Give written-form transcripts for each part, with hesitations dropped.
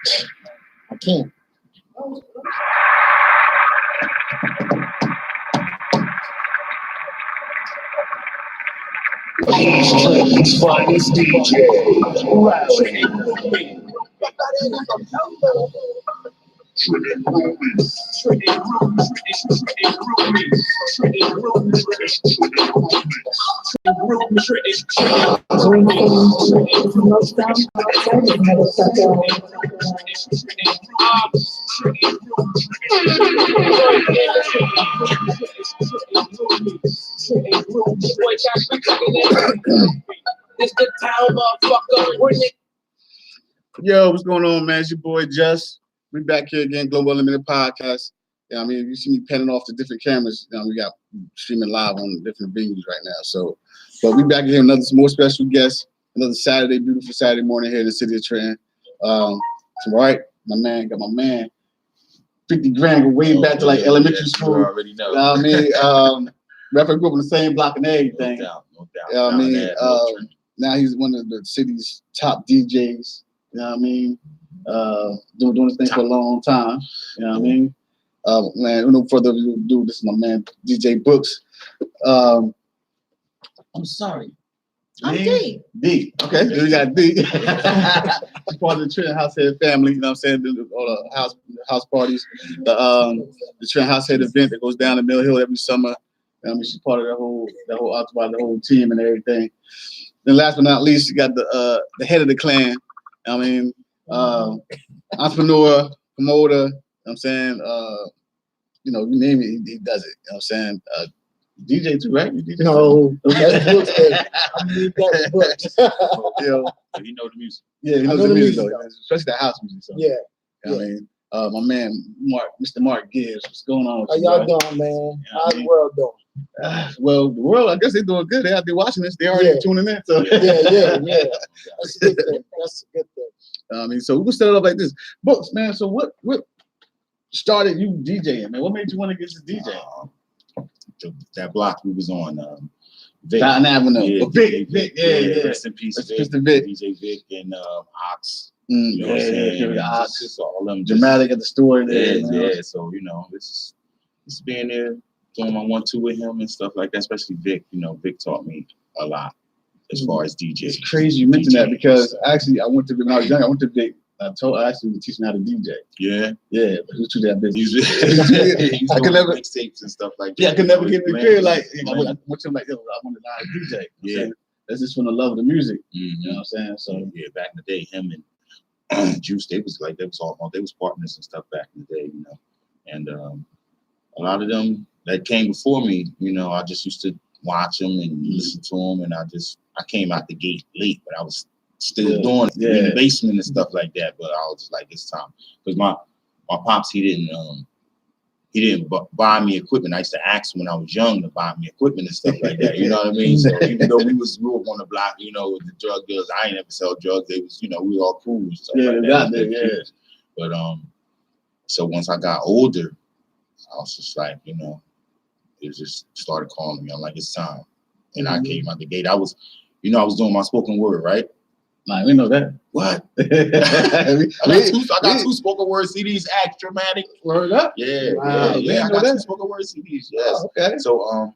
I can't. Street's finest DJ. Rowdy. Yo, what's going on, man? It's your boy Just. We back here again, Global Unlimited Podcast. Yeah, I mean, you see me penning off the different cameras. We got streaming live on different venues right now. So, but we back here, another more special guest, another Saturday, beautiful Saturday morning here in the city of Trenton. So, right, my man, 50 grand, go way back to like elementary school. You already know. You know what I mean? Rapper grew up in the same block and everything. No doubt. You know what I mean? Now he's one of the city's top DJs. You know what I mean? Doing this thing for a long time. You know what I mean? Man, no further ado, this is my man DJ Brooks. I'm sorry. I'm D. D. Okay, we got D. He's part of the Trenton Househead family. You know what I'm saying? All the house parties. The Trenton Househead event that goes down in Mill Hill every summer. You know what I mean? She's part of that whole entourage, the whole team and everything. Then last but not least, you got the head of the clan. I mean, entrepreneur, promoter. You know what I'm saying? You name it, he does it. You know what I'm saying? DJ too, right? DJ no, that's Brooks. I need that Brooks. You know the music. Yeah, he knows the music, though, especially that house music. So. Yeah. You know what I mean? My man, Mr. Mark Gibbs. What's going on? How y'all doing, man? How's the world doing? Well, the world, I guess they're doing good. They're out there watching this. They're already tuning in. So. Yeah. That's a good thing. That's a good thing. I mean, so we'll set it up like this. Books, man. So what started you DJing, man? What made you want to get to DJ? That block we was on, Vic. Fountain Avenue. Yeah, Vic. Yeah. Rest in peace, Vic. DJ Vic and Ox. You know what I'm saying? Ox. Just all them. Dramatic at the store. Yeah. So it's being there, doing my 1-2 with him and stuff like that. Especially Vic. Vic taught me a lot as far as DJ. It's crazy you mentioned that because actually I went to when I was young. I went to Vic. I actually would teach me how to DJ. Yeah, but he was too damn busy. I could never mixtapes and stuff like that. Yeah, I could never get in the crib. Like I went to him like, yo, I want to learn how to DJ. Yeah, that's just from the love of the music. Mm-hmm. You know what I'm saying? So back in the day, him and Juice, they was partners and stuff back in the day, And a lot of them that came before me, I just used to watch them and listen to them, and I came out the gate late, but I was still doing it in the basement and stuff like that. But I was just like, it's time, because my pops he didn't buy me equipment. I used to ask him when I was young to buy me equipment and stuff like that. You know what I mean? So even though we grew up on the block, the drug dealers, I ain't ever sell drugs. They was we were all cool and stuff like that. But so once I got older, I was just like, it just started calling me. I'm like, it's time, and I came out the gate. I was doing my spoken word, right? Like, we know that. What? I got two spoken word CDs, Act Dramatic. Word up? Yeah. Wow, I got two spoken word CDs. Yes. Oh, okay. So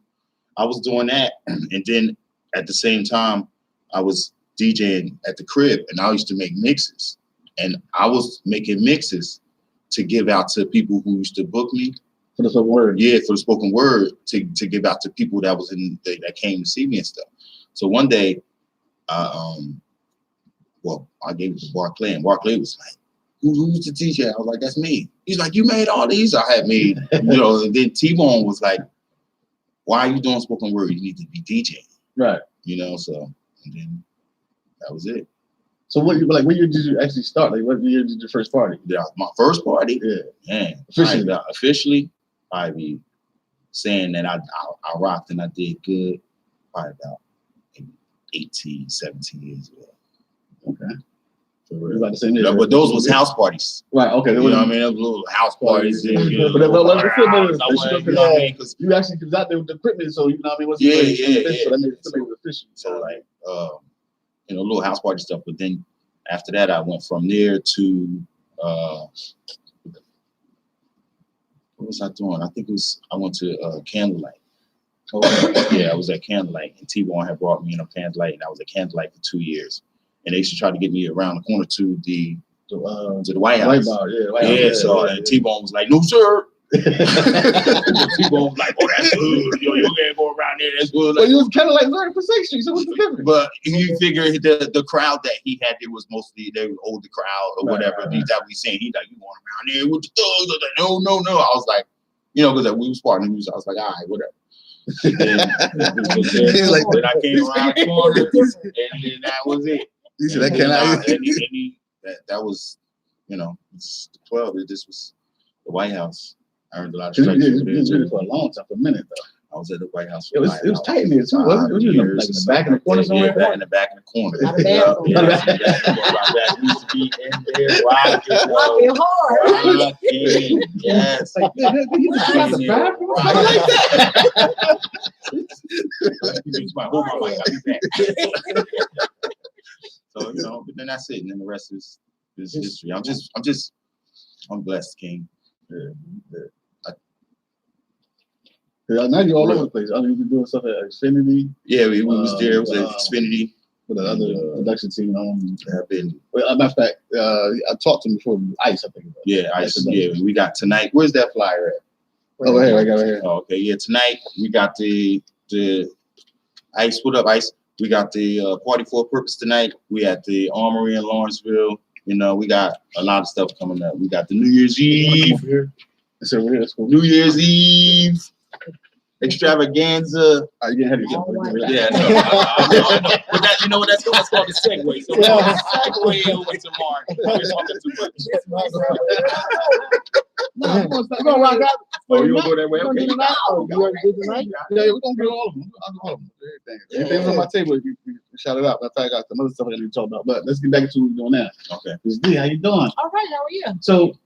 I was doing that, and then at the same time, I was DJing at the crib, and I used to make mixes, and I was making mixes to give out to people who used to book me for the spoken word. Yeah, for the spoken word to give out to people that was that came to see me and stuff. So one day, I gave it to Barclay, and Barclay was like, who's the DJ? I was like, that's me. He's like, you made all these I had made, and then T-Bone was like, why are you doing spoken word? You need to be DJing. Right. So, and then that was it. So what year did you actually start? Like, what year did your first party? Yeah, my first party? Yeah. Man. Officially, I'd be saying that I rocked and I did good probably about 18, 17 years ago. Okay. For real. But those was house parties. Right, okay. You know what I mean? Those little house parties. But you actually was out there with the equipment, so you know what I mean? Yeah. So that made it official. So like, little house party stuff. But then after that, I went from there to what was I doing? I think I went to Candlelight. Yeah, I was at Candlelight, and T-Bone had brought me in a Candlelight, and I was at Candlelight for 2 years. And they used to try to get me around the corner to the White House. So and T-Bone was like, "No, sir." T-Bone was like, "Oh, that's good. Yo, you can't go around there. That's good." Well, you was kind of like learning for 6th Street, so what's the difference? But you figure the crowd that he had there was mostly the older crowd or whatever. These that we seen. He like, "You going around there with the thugs?" I was like, "No." I was like, because we was partnering. I was like, "All right, whatever." And then I came around the corner, and then that was it. He said, "That cannot." That was, it's the 12. This was the White House. I earned a lot of You stripes. was in it for a long time, for a minute though. I was at the White House. It was tight in there too, wasn't it? Was you in the back in the corner somewhere? Yeah, in the back in the corner. Not a bad one. We used to be in there rocking hard. Rocking. Yes. You just got the bathroom? I like that. So, but then that's it. And then the rest is history. I'm blessed, King. Now you're all over the place. I mean, you've been doing stuff at Xfinity. Yeah, we was there. It was at Xfinity. With the other production team. Have been. Well, matter of fact, I talked to him before. Ice, I think. Yeah, Ice. Yeah, we got tonight. Where's that flyer at? Over here, I got it here. Oh, okay, yeah. Tonight we got the Ice. What up, Ice? We got the Party for a Purpose tonight. We at the Armory in Lawrenceville. We got a lot of stuff coming up. We got the New Year's Eve. It's over here. That's cool. New Year's Eve extravaganza. You getting heavy? Yeah, I know. But that, what that's called a segue. So we're going to segue over to Mark. We're talking too much. No, we're gonna rock out. Oh, you gonna go that way? Okay. You already did tonight? Yeah, we're gonna get all of them. I'll do all of them. Everything's on my table. You shout it out. I got some other stuff I need to talk about. But let's get back to what we're doing now. Okay. Miss D, how you doing? All right, how are you? So,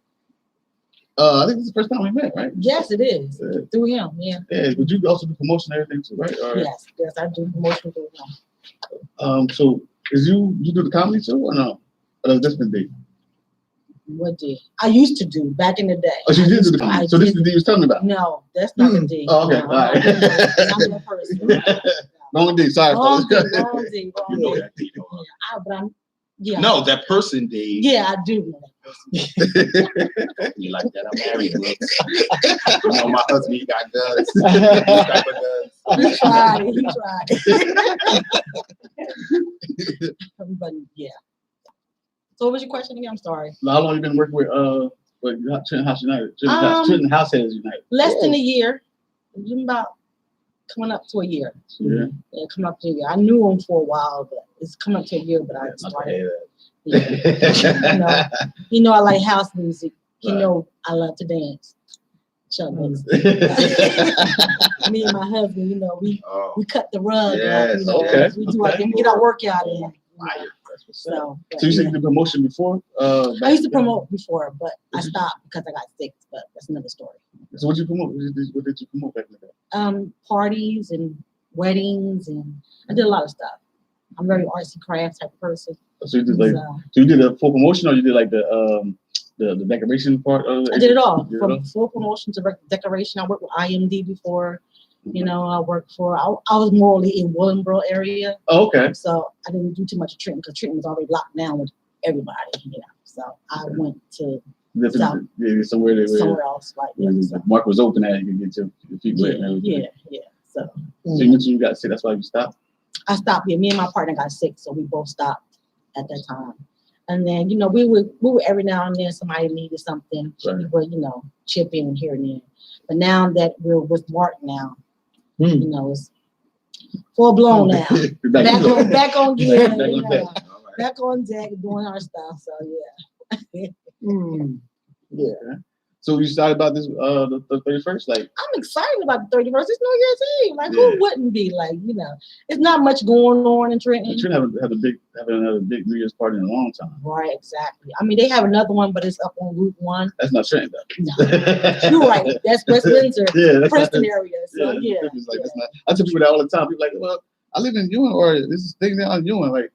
I think this is the first time we met, right? Yes, it is. Through him, yeah. Yeah. Would you also do promotion and everything too, right? Or, Yes, I do promotion through him. So, is you do the comedy too, or no? Or that's different D? What D? I used to do back in the day. Oh, you did do the comedy. So this is the D you was telling me about. No, that's not the D. Oh, okay. No, All right. I'm that person. Wrong D. Sorry. Wrong fellas. D. Wrong D. You know that D. Yeah. No, that person D. Yeah, I do know that person. You like that? I'm married. Bro. My husband, he got guns. This type of He tried. But yeah. So what was your question again? I'm sorry. How long you been working with Trenton House United? Trenton House Heads United. Less than a year. It's been about coming up to a year. Yeah. Yeah, coming up to a year. I knew him for a while, but it's coming up to a year. But I started. Yeah. I like house music. Right. I love to dance. Chuck Mix. Me and my husband, we cut the rug. Yes. Okay. We do we get our workout in. So you said you did promotion before? I used to promote before, but I stopped because I got sick. But that's another story. So what did you promote? What did you promote back in the day? Parties and weddings, and I did a lot of stuff. I'm a very artsy craft type of person. So you did so you did a full promotion, or you did like the decoration part of it? I did it all. From full promotion to decoration. I worked with IMD before. I worked for, I was morally in Willingboro area. Oh, okay. So I didn't do too much of Trenton because Trenton was already locked down with everybody, So I went to somewhere else. Like, the market was open at, you could get your feet wet. Yeah. So you mentioned you got sick, that's why you stopped? I stopped. Yeah, me and my partner got sick, so we both stopped at that time. And then, we would every now and then somebody needed something, right. We would, chip in here and there. But now that we're with Mark now, it's full blown now. back on gear, back on deck, doing our stuff. So yeah. Yeah. So you started about this the 31st, like I'm excited about the 31st. It's New Year's Eve. Like who wouldn't be? Like it's not much going on in Trenton. Trenton have another big New Year's party in a long time. Right, exactly. I mean, they have another one, but it's up on Route 1. That's not Trenton though. No, you're right. That's West Windsor, Princeton area. So yeah. That's not, I tell people that all the time. People like, well, I live in Ewing, or this is thing down in Ewing. Like,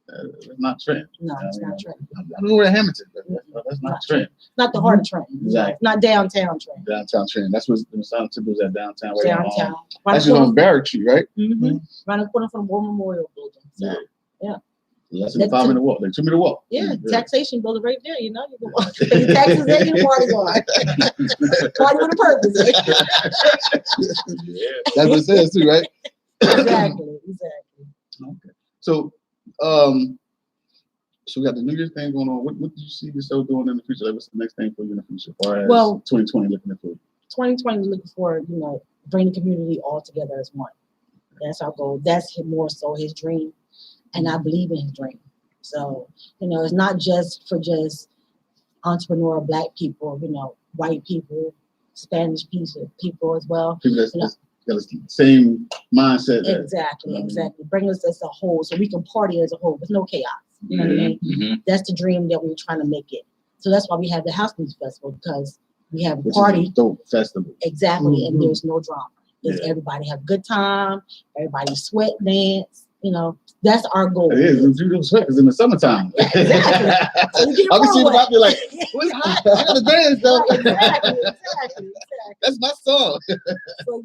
It's not Trenton. No, it's not Trenton. I don't know where Hamilton, but that's not Trenton. Not the heart of Trenton. Exactly. It's not downtown Trenton. Downtown Trenton. That's what the Silent Temple is at downtown. Right Downtown. That's on Barrack Street, right? Mm-hmm. Right in the corner from the War Memorial Building. So, yeah. Less than a 5 minute walk, like 2 minute walk. Yeah, taxation building right there, you know. You can walk, pay your taxes there, you can party on. Party with a purpose. That's what it says too, right? Exactly. Okay. So, so we got the New Year's thing going on. What do you see yourself doing in the future? Like, what's the next thing for you in the future? As far as 2020 looking at for you? 2020 is looking for, bring the community all together as one. That's our goal. That's more so his dream. And I believe in his dream. So, it's not just for entrepreneurial Black people, white people, Spanish people as well. People that's got the same mindset. Exactly. Bring us as a whole so we can party as a whole with no chaos. You know what I mean? Mm-hmm. That's the dream that we're trying to make it. So that's why we have the House Music Festival, because we have a party. Dope festival. Exactly. And there's no drama. Everybody have a good time. Everybody sweat, dance. That's our goal. It is. You don't sweat because in the summertime. Yeah, exactly. So I'll be seeing about be like, what's hot? I gotta dance though. Exactly. That's my song. So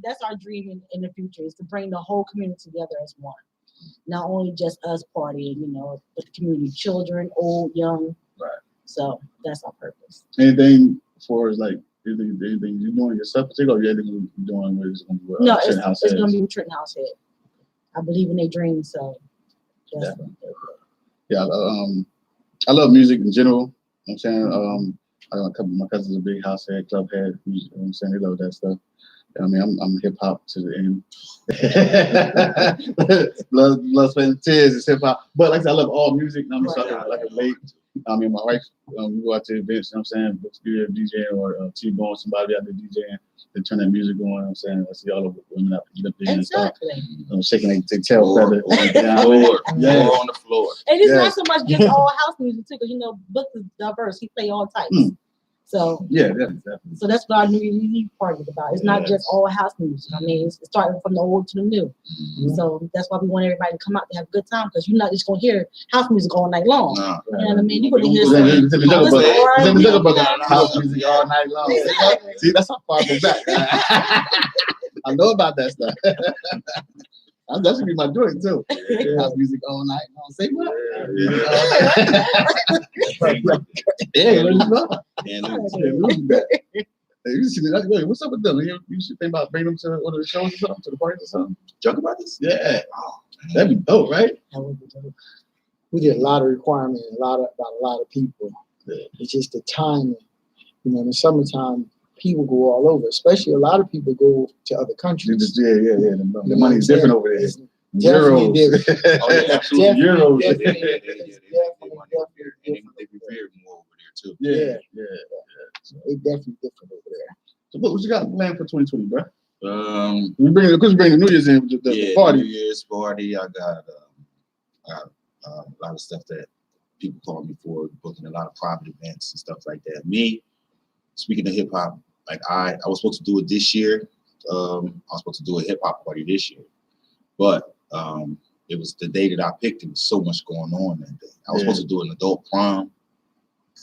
that's our dream in the future, is to bring the whole community together as one. Not only just us partying, but the community, children, old, young. Right. So that's our purpose. Anything for like anything you doing yourself particular, or anything you're doing with it's gonna be no, it's gonna be with Trenton House Head. I believe in their dreams, so that's yeah. I love music in general. You know what I'm saying, I got a couple of my cousins are big house head, club head. You know what I'm saying, they love that stuff. I mean, I'm hip hop to the end. Blood, sweat, and tears is hip hop. But like I said, I love all music. I'm just like a late. I mean, my wife, we go out to events, you know what I'm saying, book studio DJing or T-Bone, somebody out there DJing, they turn that music on, you know what I'm saying, I see all the women out get up there and stuff, shaking their tail feather. On the floor. And it's not so much just all house music too, because Book is diverse. He play all types. So definitely. So that's what our New Year's Eve party is about. It's not just all house music. I mean, it's starting from the old to the new. Mm-hmm. So that's why we want everybody to come out to have a good time, because you're not just gonna hear house music all night long. You know what I mean? You're gonna hear house music all night long. Exactly. See, that's how far I go back. I know about that stuff. That should be my joint too. House music all night long. Say what? You see that? What's up with them? You should think about bringing them to one of the shows or something, to the party or something. Joke about this? Yeah. Oh, that'd be dope, right? That would be dope. We did a lot of requirements, about a lot of people. It's just the timing. In the summertime, people go all over. Especially a lot of people go to other countries. The money's different over there. Definitely different. Absolutely. Euros. They revere more over there too. Yeah. They definitely different over there. So what you got planned for 2020, bro? We bring the New Year's in, the party. New Year's party. I got a lot of stuff that people call me for, booking a lot of private events and stuff like that. Me, speaking of hip hop, like I was supposed to do it this year. I was supposed to do a hip hop party this year, but it was the day that I picked. There was so much going on that day. I was supposed to do an adult prom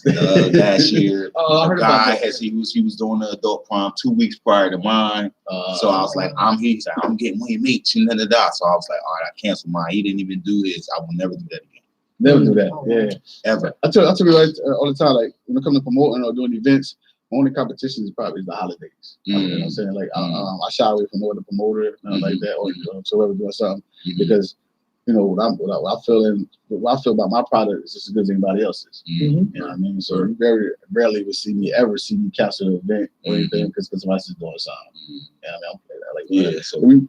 last year. I heard about that. He was doing the adult prom 2 weeks prior to mine. So I was like, he's like, I'm getting way mates and So I was like, all right, I canceled mine. He didn't even do this. I will never do that again. Never do that. Ever. I tell you all the time, like when it comes to promoting or doing events, my only competition is probably the holidays. You know what I'm saying? Like I shy away from more the promoter like that, or whoever doing something, because what I feel about my product is just as good as anybody else's. You know what I mean? So you very rarely would see me cancel an event or anything because somebody's just doing something. Yeah, I mean, I'm playing that. Like, so we're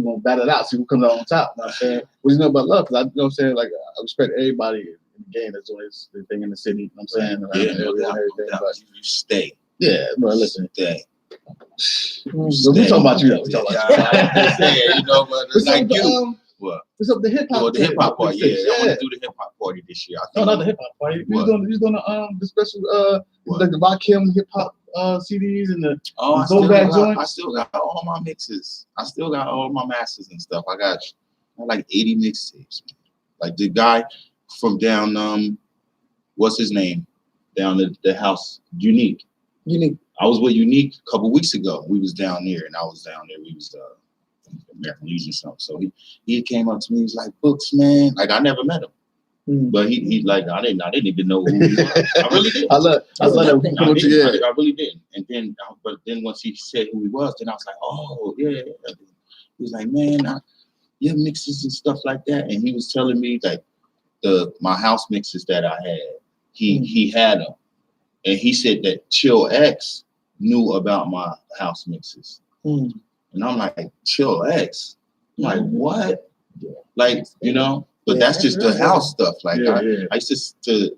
gonna battle it out, see who comes out on top. You know what I'm saying? What do you know about love? Because what I'm saying, like, I respect everybody in the game that's doing their thing in the city. You know what I'm saying? Everything, but you stay. Yeah, bro, listen. Stay. We talking about you. We talking about but like you. What? What's up the hip hop? The hip hop party. Yeah, I want to do the hip hop party this year. No, not the hip hop party. You're doing the special like the Rakim hip hop CDs and the I still got all my mixes. I still got all my masters and stuff. I got I had like 80 mixtapes. Like the guy from down, what's his name? Down the house, Unique. I was with Unique a couple weeks ago. We was down there, and I was down there. We was American Legion or something. So he came up to me. He was like, "Books, man." Like I never met him. But he like I didn't even know who he was. I really did. I love that. I really did. And then but then once he said who he was, then I was like, oh yeah. He was like, man, your mixes and stuff like that. And he was telling me like my house mixes that I had, he had them. And he said that Chill X knew about my house mixes. And I'm like, Chill X? I'm like, what? Like, you know? But that's just the house stuff. Like I used to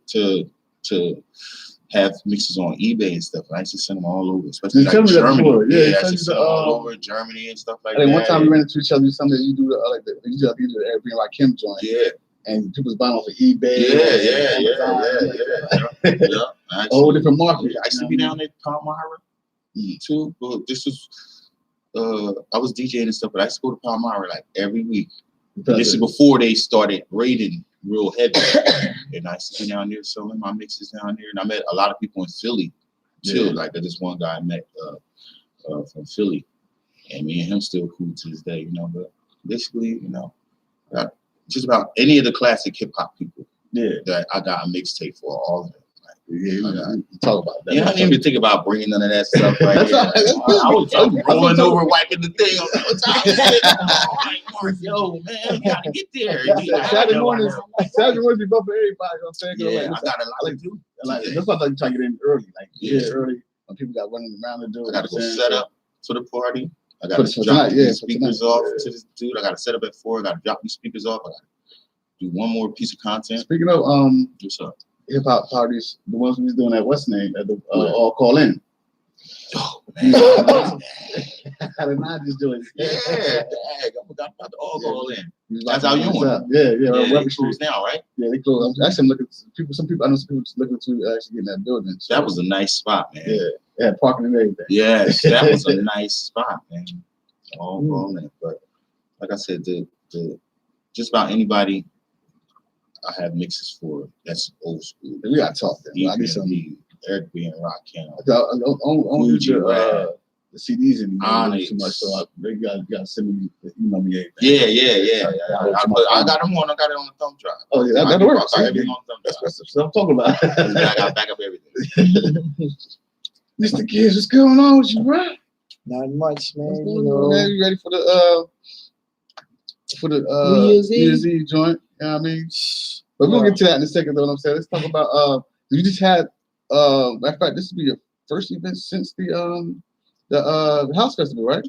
have mixes on eBay and stuff. I used to send them all over, especially like Germany. I used to send them all over Germany and stuff like that. One time we ran into each other, something you do you do the Airbnb like Kim joint. Yeah. And people's buying off of eBay. Yeah. All different markets. I used to be down at Palmyra too. But this was I was DJing and stuff, but I used to go to Palmyra like every week. This is before they started raiding real heavy. And I used to be down there selling my mixes down there. And I met a lot of people in Philly too. Like this one guy I met from Philly. And me and him still cool to this day, you know. But basically, you know, just about any of the classic hip hop people that I got a mixtape for, all of them. Talk about that. I didn't even think about bringing none of that stuff right here. I was rolling over, wiping the thing. Yo, man, we gotta get there. Saturday mornings, we go for everybody. I'm saying, I got a lot to do. That's why I thought you try to get in early, early when people got running around to do it. I gotta go set up for the party. I gotta drop these speakers off to this dude. I gotta set up at 4. I gotta drop these speakers off. I gotta do one more piece of content. Speaking of what's up? Hip hop parties, the ones we was doing at what's name at the all call in. Oh man, how did I just do it? I forgot about the all call in. That's how you want. Yeah. They closed now, right? Yeah, they closed. Actually, I'm looking. Some people. I know some people just looking to actually get in that building. So. That was a nice spot, man. Yeah, they had parking and everything. Yes, that was a nice spot, man. All call in, but like I said, the just about anybody I have mixes for that's old school. We gotta talk then. I need some Eric B and Rakim. I don't use the CDs anymore too much, so they got send me email me everything. Yeah. I got them on. I got it on the thumb drive. Oh yeah, that works. Everything on the thumb drive. That's what I'm talking about. I got back up everything. Mr. Kids, what's going on with you, bro? Not much, man. You know, man, you ready for the New Year's Eve joint? You know what I mean? But we'll get to that in a second, though. What I'm saying, let's talk about you just had matter of fact, this will be your first event since the house festival, right?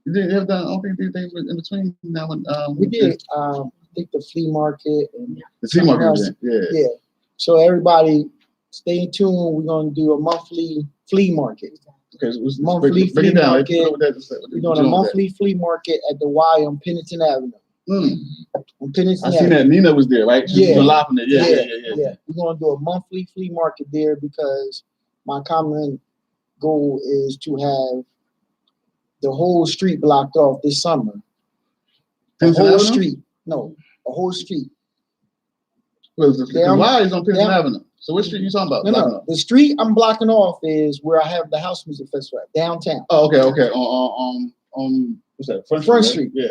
You didn't have done. I don't think you did things in between now and we did. I think the flea market and the flea market event, yeah. So everybody, stay tuned. We're gonna do a monthly flea market. Okay, so monthly flea market. We're doing a monthly flea market at the Y on Pennington Avenue. On Pennington I seen that Nina was there, right? She was laughing at yeah. We're gonna do a monthly flea market there because my common goal is to have the whole street blocked off this summer. The whole street. No, a whole street. Well, the Y is on Pennington Avenue. So what street you talking about? No. The street I'm blocking off is where I have the house music festival at, downtown. Oh, okay. On what's that? Front Street. Yeah.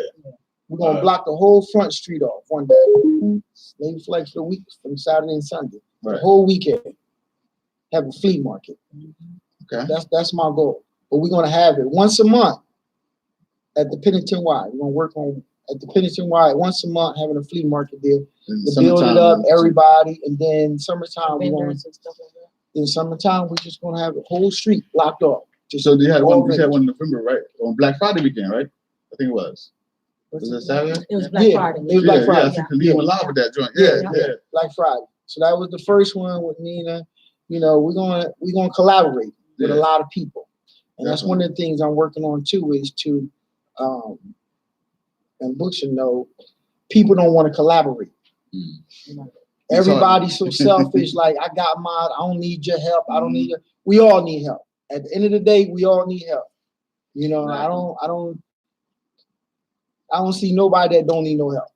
We're gonna block the whole front street off one day. Maybe flex for a week from Saturday and Sunday. Right. The whole weekend. Have a flea market. Okay. That's my goal. But we're gonna have it once a month at the Pennington Y. We're gonna work on at the Pennington Y once a month, having a flea market there. To build it up, everybody, and then summertime we're going. In summertime, we're just gonna have the whole street blocked off. So you had one in November, right? On Black Friday weekend, right? I think it was. Was it Saturday? It was Black Friday. It was Black Friday. Yeah, I think Lee went live with that joint. Yeah. Black Friday. So that was the first one with Nina. You know, we're gonna collaborate with a lot of people, and that's one of the things I'm working on too. Is to, and Books should know, people don't want to collaborate. You know, everybody's so selfish. Like, I got mine. I don't need your help. I don't need your. We all need help. At the end of the day, we all need help. You know, I I don't see nobody that don't need no help.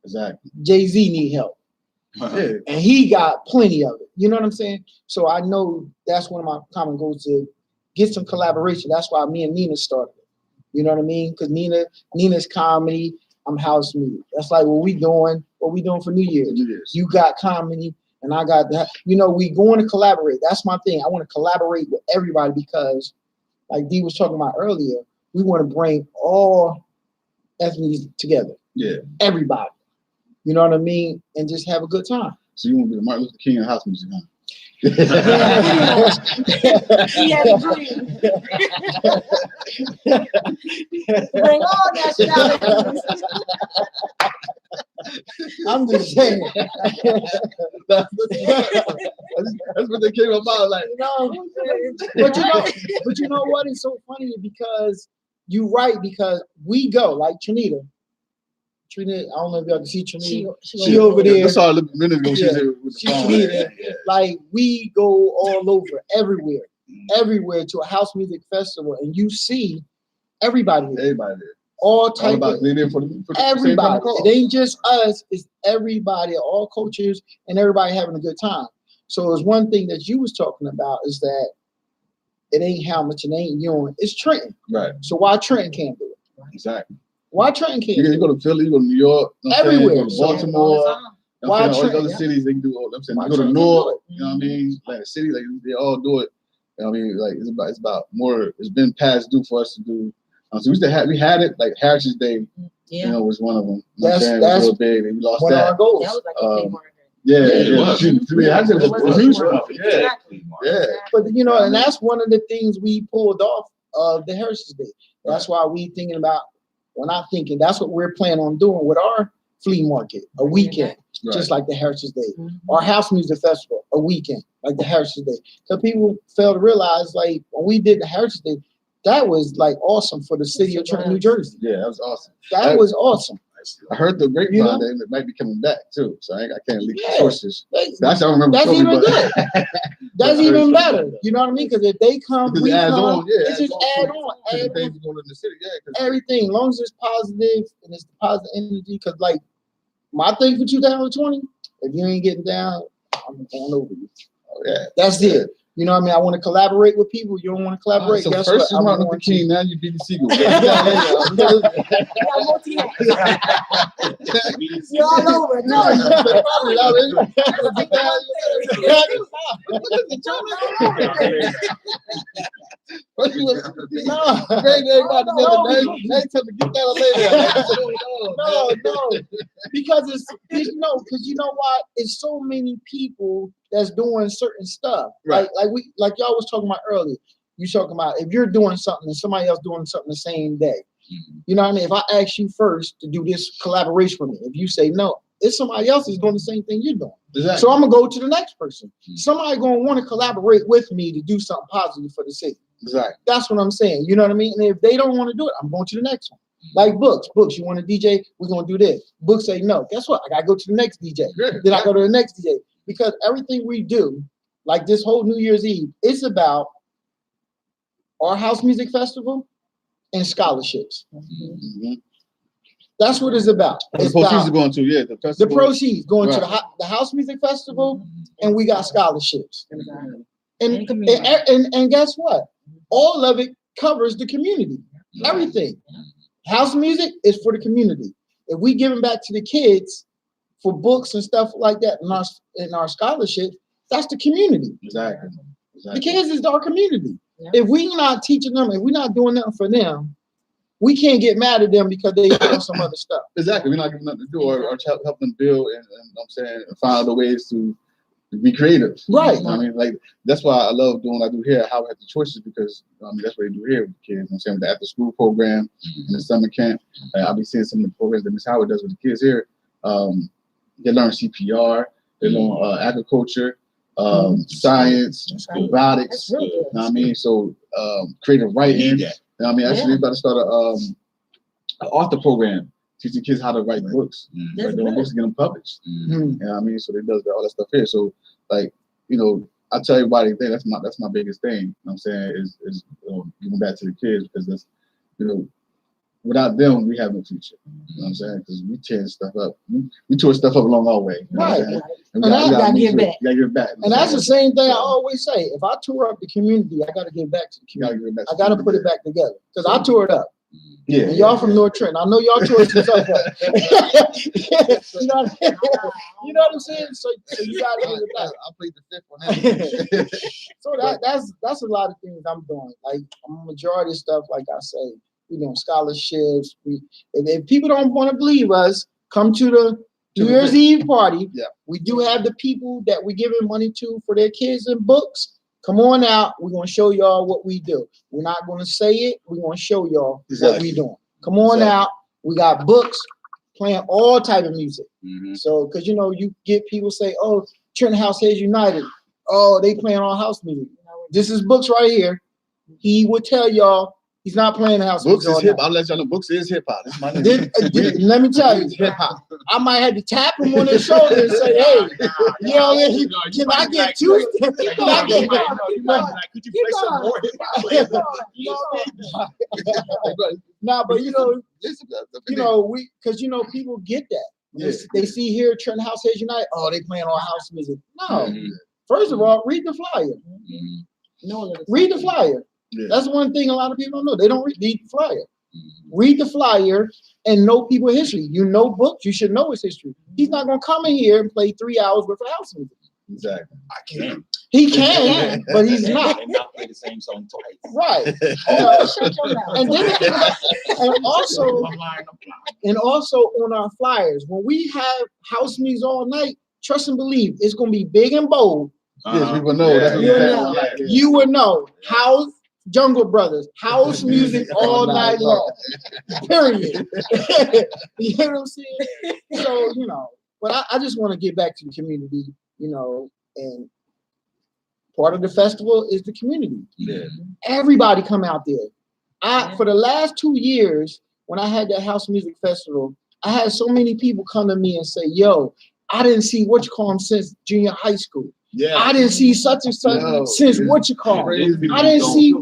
Exactly. Jay-Z need help. Yeah. And he got plenty of it. You know what I'm saying? So I know that's one of my common goals, to get some collaboration. That's why me and Nina started it. You know what I mean? Because Nina's comedy, I'm house music. That's like what we doing for New Year's. You got comedy and I got that. You know, we going to collaborate. That's my thing. I want to collaborate with everybody because, like D was talking about earlier, we want to bring all ethnicities together. Yeah. Everybody. You know what I mean? And just have a good time. So you want to be the Martin Luther King of house music, huh? He has a dream. Bring all nationalities. I'm just saying. That's what they came about. Like, But you know what? It's so funny because you're right, because we go like Trinita, I don't know if y'all can see Trinita. She over there. I saw a minute ago. Yeah. She was there. Like we go all over, everywhere to a house music festival, and you see everybody there. Everybody there. All type of everybody. It ain't just us, it's everybody, all cultures, and everybody having a good time. So it's one thing that you was talking about is that it ain't how much, it ain't you, it's Trenton. Right. So why Trenton can't do it? Exactly. Why Trenton can't? You go to Philly, you go to New York, everywhere. You go to Baltimore. Why all Trenton? these other cities they can do all. I'm saying Why you go to Trenton North, do it? you know what I mean? Like the city, like they all do it. You know what I mean? Like it's about more. It's been past due for us to do. So we had it like Heritage Day. Yeah. You know, was one of them. That's it was real big. And we lost one that. of our goals. That was like a big market. Yeah, it was. was huge. Yeah. But you know, and that's one of the things we pulled off of the Heritage Day. That's why we thinking about. We're not thinking. That's what we're planning on doing with our flea market, a weekend, just like the Heritage Day. Our house music festival, a weekend, like the Heritage Day. So people fail to realize, like when we did the Heritage Day, that was like awesome for the city of Trenton, New Jersey. Yeah, that was awesome. That was awesome. I heard the grapevine that it might be coming back too, so I can't leak sources. That's I remember. That's even good. That's even better. You know what I mean? Because if they come, we come. It's just add on. Things going in the city, everything, as long as it's positive and it's positive energy. Because like my thing for 2020, if you ain't getting down, I'm going over you. Oh yeah, that's it. You know what I mean? I want to collaborate with people. You don't want to collaborate. So guess first what? is Martin Luther King. Now you BDC. You're all over. No, because you know why? It's so many people that's doing certain stuff. Right. Like y'all was talking about earlier. You talking about if you're doing something and somebody else doing something the same day. You know what I mean? If I ask you first to do this collaboration for me, if you say no, it's somebody else is doing the same thing you're doing. Exactly. So I'm gonna go to the next person. Somebody gonna want to collaborate with me to do something positive for the city. Exactly. That's what I'm saying. You know what I mean? And if they don't want to do it, I'm going to the next one. Like Books, you want to DJ? We're gonna do this. Books say no. Guess what? I gotta go to the next DJ. Then I go to the next DJ. Because everything we do, like this whole New Year's Eve, it's about our house music festival and scholarships. That's what it's about. The proceeds are going to, the festival. The proceeds going to the house music festival, and we got scholarships. And guess what? All of it covers the community. Everything. House music is for the community. If we give them back to the kids for books and stuff like that in our scholarships, that's the community. Exactly. The kids is our community. Yeah. If we not teaching them, if we're not doing nothing for them, we can't get mad at them because they doing some other stuff. Exactly. We're not giving nothing to do or help them build and I'm saying find other ways to be creative. Right. You know I mean, like that's why I love doing what I do here, how I have the choices, because I mean that's what they do here with the kids. You know I'm saying the after school program and the summer camp. I'll be seeing some of the programs that Miss Howard does with the kids here. They learn CPR, they learn agriculture, science, robotics. You know what I mean? So creative writing. You know what I mean? Actually, we're about to start an author program, teaching kids how to write books, write their own books and get them published. You know what I mean? So they does all that stuff here. So like, you know, I tell everybody that's my biggest thing. You know what I'm saying is giving back to the kids, because that's, you know, without them, we have no future. You know what I'm saying? Because we tearing stuff up. We tore stuff up along our way. You know what I'm saying? And we gotta give back. Gotta give back. And that's the same thing I always say. If I tore up the community, I got to give back to the community. I got to put it back together because I tore it up. Yeah. And y'all from North Trenton. I know y'all tore some stuff up. You know what I'm saying? So you got to give it back. I played the fifth on that. So that's a lot of things I'm doing. Like majority of stuff, like I say, we doing scholarships. If people don't want to believe us, come to the New Year's Eve party. Yeah. We do have the people that we're giving money to for their kids and books. Come on out. We're going to show y'all what we do. We're not going to say it. We're going to show y'all what we doing. Come on out. We got books, playing all type of music. So, because, you get people say, oh, Trenton House Heads United. Oh, they playing all house music. This is Books right here. He would tell y'all he's not playing the house Books music. is hip. I'll let y'all know. Books is hip hop. That's my name. Let me tell you, hip hop. I might have to tap him on his shoulder and say, hey, can I get two? Can I get Could you play some more hip hop? Nah, but because people get that. Yeah. They see here Trenton House Heads United. Oh, they playing all house music. No. First of all, read the flyer. Read the flyer. Yeah. That's one thing a lot of people don't know. They don't read the flyer. Read the flyer and know people's history. You know books, you should know his history. He's not gonna come in here and play 3 hours worth of house music. Exactly. I can. He can, but he's not. And not play the same song twice. Right. And then and also on our flyers, when we have house music all night, trust and believe it's gonna be big and bold. Yes, we will know. That's what You will know house Jungle Brothers, house music all night long. Period. You know what I'm saying? So, but I just want to get back to the community, and part of the festival is the community. Yeah. Everybody come out there. For the last 2 years, when I had that house music festival, I had so many people come to me and say, yo, I didn't see since junior high school. Yeah. I didn't see such and such since I didn't see You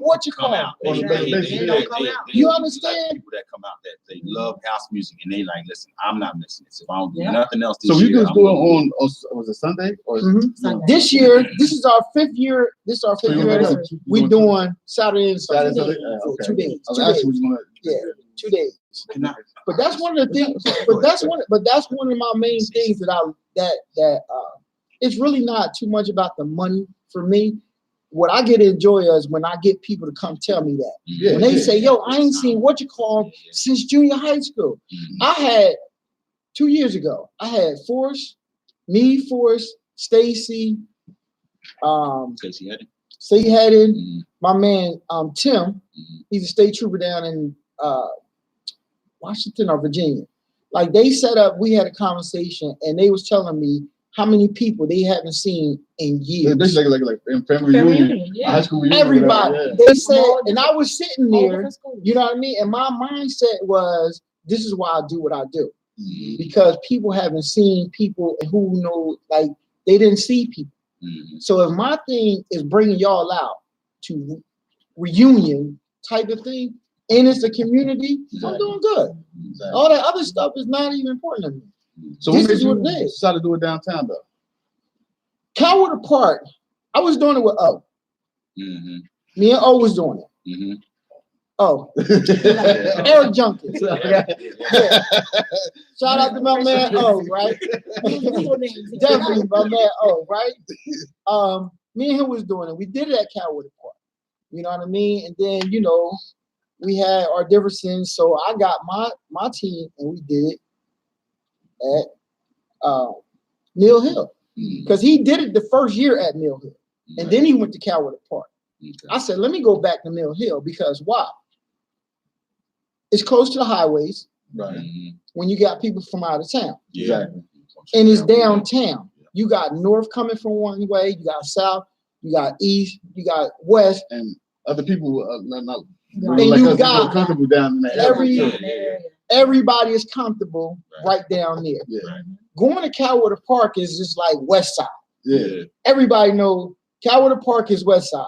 understand? People that come out that they love house music and they like, listen, I'm not missing this. If I don't do nothing else this year. So you just doing on was it Sunday? Or Sunday. This year, this is our 5th year. This is our 5th year anniversary. We doing Saturday and Sunday. 2 days. 2 days. But that's one of the things. But that's one of my main things that it's really not too much about the money for me. What I get to enjoy is when I get people to come tell me that. When they say, yo, I ain't seen since junior high school. I had 2 years ago, I had Forrest, Stacy, Stacey Haddon, my man Tim, he's a state trooper down in Washington or Virginia. Like they set up, we had a conversation and they was telling me how many people they haven't seen in years. This is like in family reunion, high school reunion. Everybody. They said, and I was sitting there, you know what I mean? And my mindset was, this is why I do what I do. Because people haven't seen people who know, like, they didn't see people. So if my thing is bringing y'all out to reunion type of thing, and it's the community, I'm doing good. All that other stuff is not even important to me. So this is what it is. Decided to do it downtown though. Coward Park, I was doing it with O. Me and O was doing it. Oh, Eric Junkins. Shout out to my man O, right? Definitely my man O, right? Me and him was doing it. We did it at Coward Park. You know what I mean? And then, we had our differences. So I got my team and we did it at Mill Hill. Because he did it the first year at Mill Hill. And then he went to Coward Park. I said, let me go back to Mill Hill because why? It's close to the highways. Right. When you got people from out of town. Exactly. And it's downtown. You got north coming from one way, you got south, you got east, you got west. And other people not and like you got comfortable down in that everybody is comfortable right down there. Yeah. Going to Coward Park is just like west side. Yeah. Everybody know Coward Park is west side.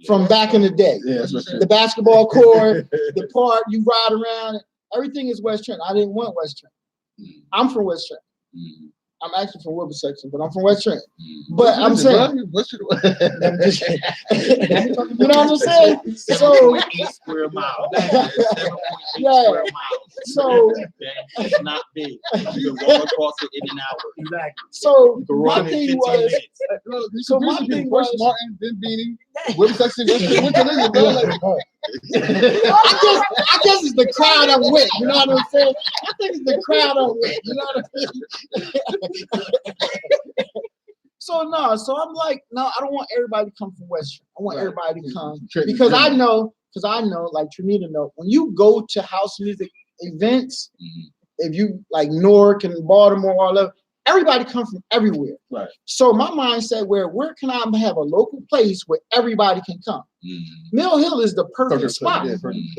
From back in the day. Yeah, that's the basketball court, the park, you ride around. everything is West Trent. I didn't want West Trent. I'm from West Trent. I'm actually from Wilbur section, but I'm from West Trent. But I'm saying, I'm just, you know what I'm saying? So, 7.8 square miles. Yeah. 7.8 square miles. So It's not big. You can walk across it in an hour. Exactly. So You can my run in thing 15 was, minutes. so my thing was, Martin, then Beanie, Wilbur section, which one is it, bro? Like, I guess it's the crowd I'm with. You know what I'm saying? I think it's the crowd I'm with. You know what I mean? So I'm like, no, I don't want everybody to come from West Trent. I want everybody to come because I know, like Trinita know, when you go to house music events, if you like Newark and Baltimore, all of everybody come from everywhere. Right. So my mindset where can I have a local place where everybody can come? Mill Hill is the perfect spot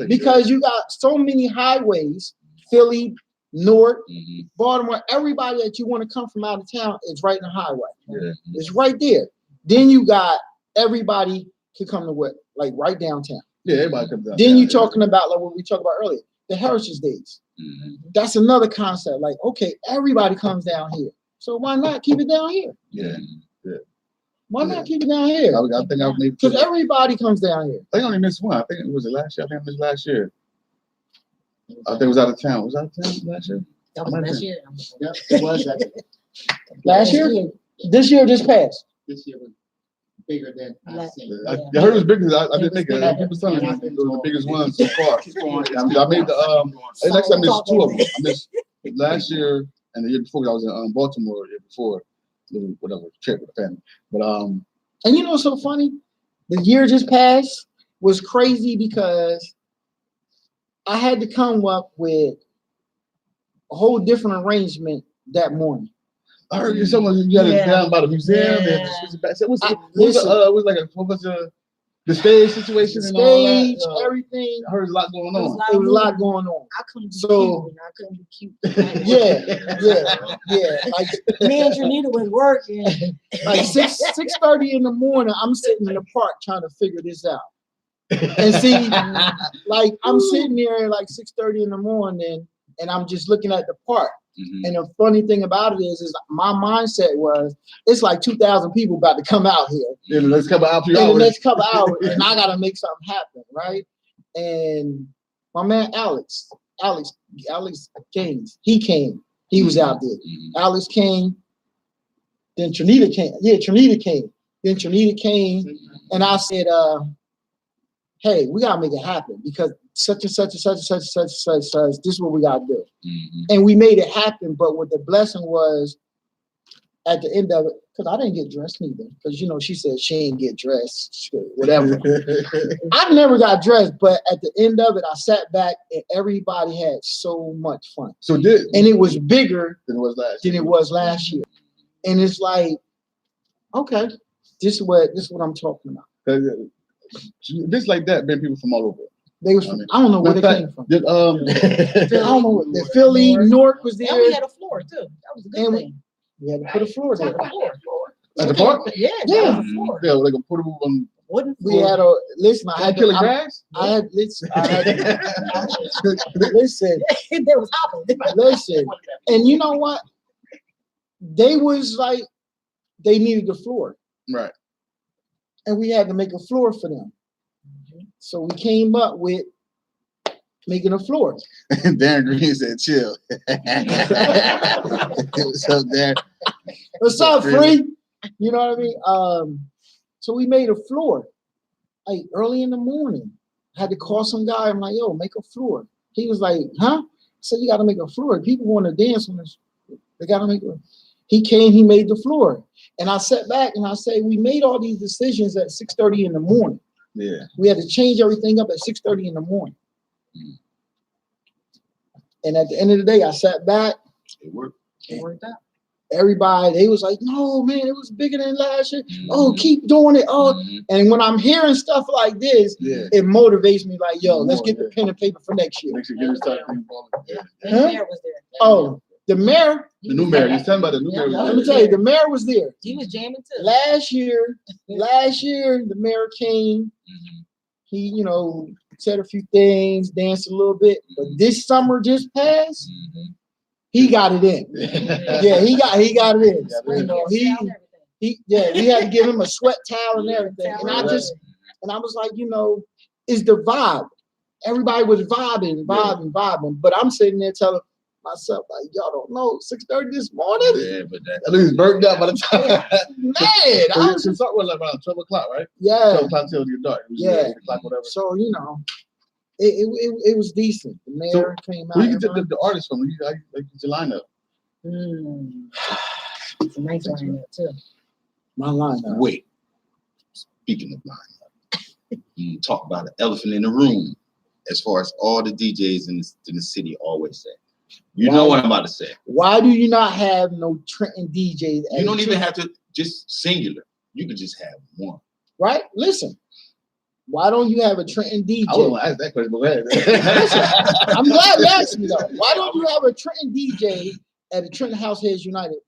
because you got so many highways, Philly, Newark, Baltimore, everybody that you want to come from out of town is right in the highway. Yeah. It's right there. Then you got everybody can come to what, like right downtown. Yeah, everybody comes down. Then you're talking about like what we talked about earlier, the Heritage Days. That's another concept. Like, okay, everybody comes down here. So why not keep it down here? Yeah. Why not keep it down here? I think I made Because everybody comes down here. I think I only missed one. I think it was last year. I think I missed last year. I think it was out of town. Was it out of town last year? That was last year. Yep, it was actually. Last year? This year just passed. This year was bigger than I've seen. I heard it was big. I didn't think it. People telling me it was the biggest one so far. I made the next time I missed two of them. I missed last year and the year before. I was in Baltimore the year before, little whatever trip with the family. But and you know what's so funny? The year just passed was crazy because I had to come up with a whole different arrangement that morning. I heard someone you got it down by the museum. Yeah. What was the stage situation and all Stage, that? everything. I heard a lot going on. It was a lot going on. I couldn't be So- cute. I couldn't be cute. Yeah. Like Me and Trinita was working. like 6:30 in the morning, I'm sitting in the park trying to figure this out. And see, like I'm sitting there at like 6:30 in the morning and I'm just looking at the park. And the funny thing about it is my mindset was it's like 2,000 people about to come out here. In the next couple hours, In the next couple hours, and I gotta make something happen, right? And my man Alex Gaines, he came. He was out there. Alex came. Then Trinita came. Yeah, Trinita came. Then Trinita came, and I said, hey, we gotta make it happen because such and such and such and such and such and such and such. This is what we gotta do. And we made it happen. But what the blessing was at the end of it, because I didn't get dressed neither. Because you know, she said she ain't get dressed, whatever. I never got dressed, but at the end of it, I sat back and everybody had so much fun. And it was bigger than it was last year. And it's like, okay, this is what I'm talking about. Just like that, man, people from all over. They was from, I don't know where they came from. I don't know. The Philly, Newark was there. And we had a floor too. That was a good thing. We had to put a floor there. At the park? Yeah. Yeah. Yeah, like a portable one. We had a listen. I had kill grass. Listen. There was hopping. Listen. And you know what? They was like, they needed the floor. Right. And we had to make a floor for them. So we came up with making a floor. Darren Green said, chill. What's up, Darren? What's up, Free? You know what I mean? So we made a floor. Like early in the morning. I had to call some guy. I'm like, yo, make a floor. He was like, huh? I said, you got to make a floor. People want to dance on this. They got to make a. He came, he made the floor. And I sat back and I say, we made all these decisions at 6:30 in the morning. Yeah. We had to change everything up at 6:30 in the morning. And at the end of the day, I sat back. It worked. It worked out. Everybody, they was like, no, man, it was bigger than last year. Oh, keep doing it. Oh, and when I'm hearing stuff like this, it motivates me like, yo, let's get the pen and paper for next year. The mayor was there. Oh, the mayor. The new mayor. You're talking about the new mayor. Let me tell you, the mayor was there. He was jamming too. Last year, the mayor came. He, said a few things, danced a little bit. But this summer just passed, he got it in. Yeah, he got it in. You know, we had to give him a sweat towel and everything. And I was like, you know, it's the vibe. Everybody was vibing. But I'm sitting there telling myself, like, y'all don't know, 6:30 this morning. Yeah, but that At least burnt out by the time. Man, So I you start was like around 12 o'clock, right? yeah. 12 o'clock till it get dark. It was 8 o'clock, whatever. So, you know, it was decent. The mayor came out. Where you get the artists from? Like your lineup? It's a nice lineup too. My lineup. Wait. Speaking of lineup, you talk about the elephant in the room. As far as all the DJs in the city always say, you know what I'm about to say. Why do you not have no Trenton DJs? You don't even have to just singular. You can just have one. Right? Listen. Why don't you have a Trenton DJ? I wouldn't ask that question, but go ahead. Listen, I'm glad you asked me though. Why don't you have a Trenton DJ at a Trenton House Heads United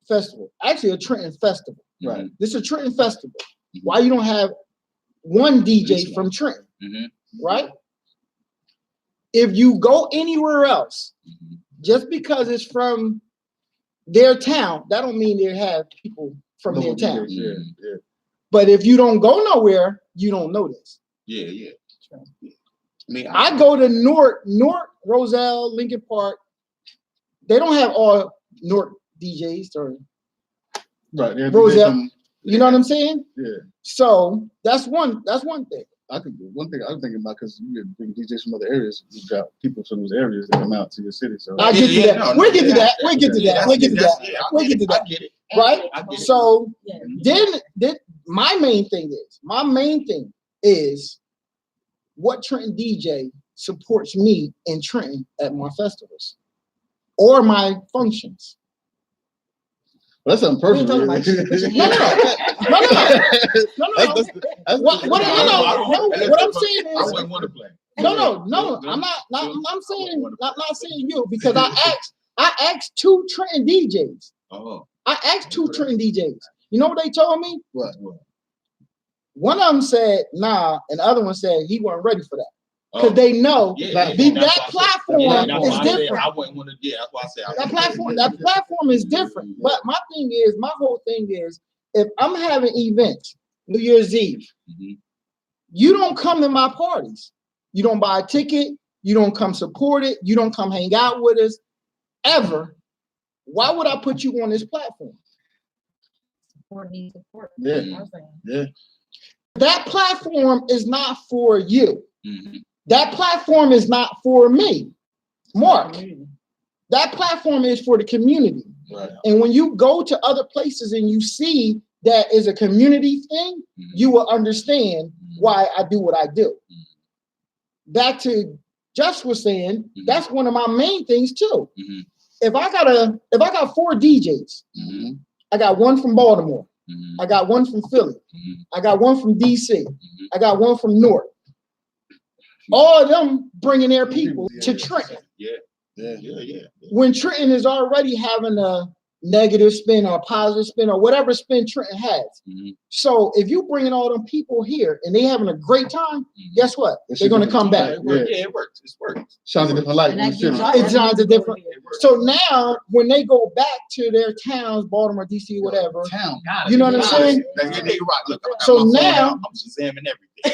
festival? Actually, a Trenton festival. Right. This is a Trenton festival. Why you don't have one DJ from Trenton? Right? If you go anywhere else, just because it's from their town, that don't mean they have people from their town. Yeah. But if you don't go nowhere, you don't know this. Yeah. I mean, I go to North, Roselle, Lincoln Park. They don't have all North DJs or Right. Roselle. You know what I'm saying? Yeah. So that's one thing. One thing I'm thinking about, because you get big DJs from other areas, you got people from those areas that come out to your city. So I'll get to that. We'll get to that. We'll get to that. We'll get to that. We'll get to that. I get it. Right? I get it. So then my main thing is what Trenton DJ supports me in Trenton at my festivals or my functions. Well, that's something personal. No. What I'm saying I is, wouldn't want to play. no. I'm not saying you, because I asked two Trenton DJs. Oh. I asked two Trenton DJs. You know what they told me? What? One of them said nah, and the other one said he wasn't ready for that. Because Oh. they know Yeah, that platform is different. I wouldn't want to. Yeah, that's why I said That platform is different. But my whole thing is, if I'm having events, New Year's Eve, you don't come to my parties. You don't buy a ticket. You don't come support it. You don't come hang out with us ever. Why would I put you on this platform? Yeah. That platform is not for you. That platform is not for me, Mark. That platform is for the community. Right. And when you go to other places and you see that is a community thing, you will understand why I do what I do. Back to Just was saying, that's one of my main things too. If I got 4 DJs, I got one from Baltimore, I got one from Philly, I got one from DC, I got one from North. All of them bringing their people to Trenton. Yeah. When Trenton is already having a negative spin or a positive spin or whatever spin Trenton has. So if you bringing all them people here and they having a great time, guess what? They're going to come back. It works. It's working. Shines a different light. It shines a different. So now when they go back to their towns, Baltimore, DC, whatever, you know what I'm saying? So now I'm Shazamming everything. I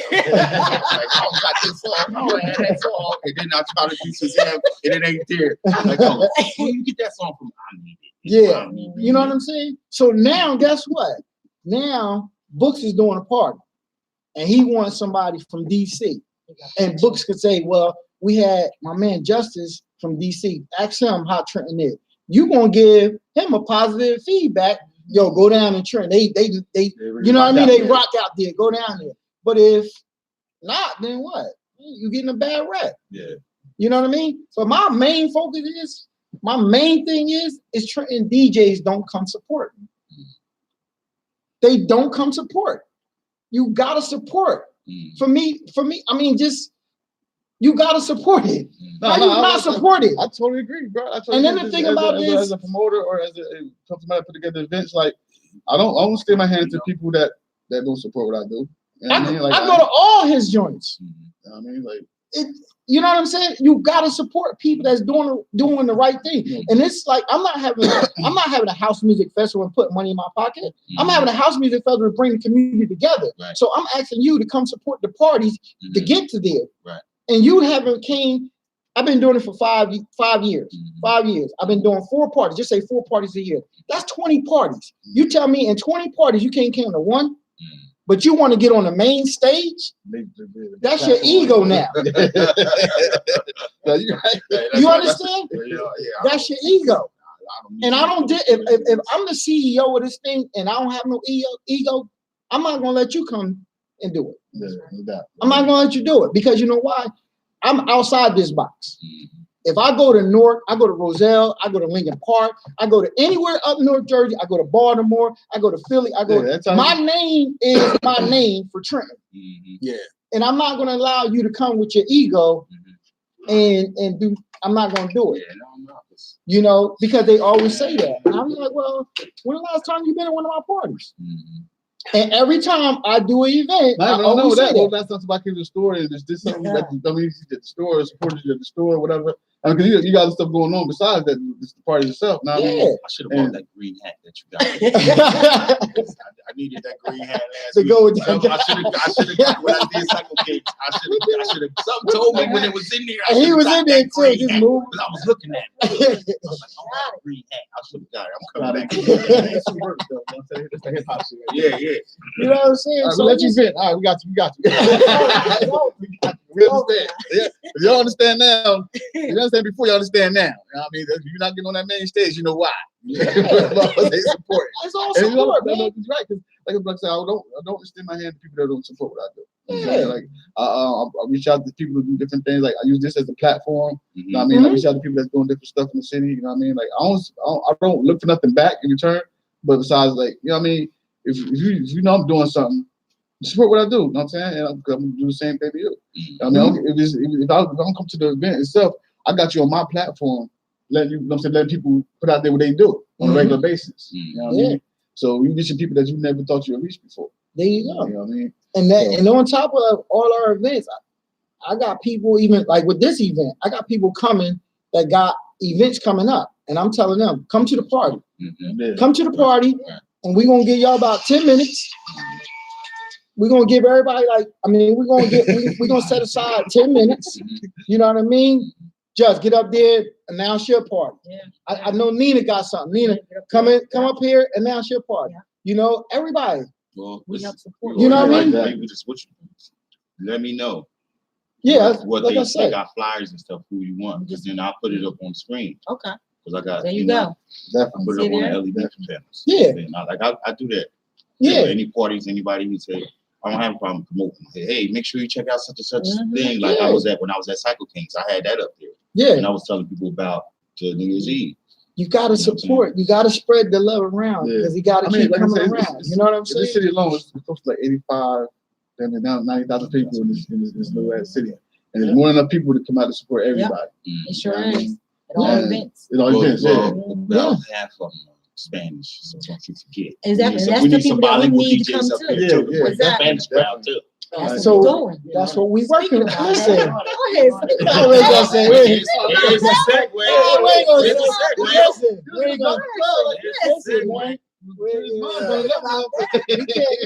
got this song, that song, and then I try to do Shazam, and it ain't there. Like, oh, where you get that song from? I need it. Yeah, you know what I'm saying? So now, guess what? Now, Books is doing a party, and he wants somebody from DC. And Books could say, well, we had my man Justice from DC. Ask him how Trenton is. You gonna give him a positive feedback. Yo, go down in Trenton. They you know what I mean? They rock out there. Go down there. But if not, then what? You getting a bad rep. Yeah. You know what I mean? So my main focus is, my main thing is Trenton DJs don't come support. They don't come support. You gotta support. For me, I mean, just you gotta support it. How you not support it? I totally agree, bro. And then the thing about it is, as a promoter or as somebody put together events, like I don't stay my hand to people that don't support what I do. You know what I mean? Like, I go to all his joints. You know what I mean? Like, You know what I'm saying? You gotta support people that's doing the right thing. And it's like I'm not having a house music festival and put money in my pocket. I'm having a house music festival to bring the community together. Right. So I'm asking you to come support the parties to get to there. Right. And you haven't came. I've been doing it for 5 years. 5 years. I've been doing 4 parties. Just say 4 parties a year. That's 20 parties. You tell me in 20 parties you can't come to one. But you want to get on the main stage? That's your ego now. You understand? That's your ego. And I don't. If I'm the CEO of this thing and I don't have no ego, I'm not gonna let you come and do it. I'm not gonna let you do it because you know why? I'm outside this box. If I go to Newark, I go to Roselle, I go to Lincoln Park, I go to anywhere up North Jersey, I go to Baltimore, I go to Philly, I go. My name is my name for Trenton. Yeah. And I'm not going to allow you to come with your ego and do. I'm not going to do it. You know, because they always say that. And I'm like, well, when the last time you been at one of my parties? And every time I do an event, I always say that. That's something about the store. Is this something that the store supported you at the store, whatever? I mean, you got other stuff going on besides that. It's the party itself. Now, Yeah. I should have bought that green hat that you got. I needed that green hat last To week. go with that. I should have got when I did Cycle Kings. I should have. Something told me when it was in there. And he was in there too. Just move. Because I was looking at it. I was like, oh, that green hat. I should have got it. I'm coming back. It's some work, though. It's the hip hop shit. Yeah. You know what I'm saying? All right, we'll let you vent. All right, we got you. We understand. Yeah. If y'all understand now, you understand before you understand now. You know what I mean? If you're not getting on that main stage, you know why. They support it. It's all And support, man. He's right. Because like I said, I don't extend my hand to people that don't support what I do. You know what Yeah. I'm saying? Like I reach out to people who do different things. Like I use this as a platform. You know what I mean? I reach out to people that's doing different stuff in the city. You know what I mean? Like I don't look for nothing back in return. But besides, like, you know what I mean? If you know I'm doing something, support what I do. You know what I'm saying? And I'm gonna do the same thing to you. I mean, if I don't come to the event itself, I got you on my platform, letting people put out there what they do on a regular basis. You know what I mean? So you reaching people that you never thought you would reach before. There you go. You know what I mean? And on top of all our events, I got people even like with this event, I got people coming that got events coming up, and I'm telling them, come to the party. Come to the party, and we're gonna give y'all about 10 minutes. We're gonna give everybody we're gonna set aside 10 minutes. You know what I mean? Just get up there, announce your party. Yeah. I know Nina got something. Nina, come up here, announce your party. Yeah. You know, everybody. Well, We help support. You know what I mean? Let me know. Yeah, What like they I said. got flyers and stuff, who you want. Because then I'll put it up on the screen. Okay. Because I got, There you know, go. I put it up on the LED panels. Yeah. And I do that. Yeah. Any parties, anybody who say, I don't have a problem promoting. Hey, make sure you check out such and such thing. Like I was at when I was at Cycle Kings. I had that up there. Yeah. And I was telling people about New Year's Eve. You gotta support. You gotta spread the love around because you gotta keep like coming I said, around. You know what I'm in saying? this city alone, it's close to like 85, then now 90,000 people in this little ass city. And there's more than enough people to come out to support everybody. It sure You know what I is. mean? At all events. It all events, About half of them are Spanish, so don't you forget. Exactly. So That's we the need some people that we bilingual need to DJs come up to. here too. Yeah, Exactly. Spanish crowd too. That's So what we're doing. that's what we working on. Speaking Listen, about that. Go ahead. Speak about I was gonna that. say, It's a segue. we ain't gonna It's a say, segue. listen, we ain't gonna Listen, man. We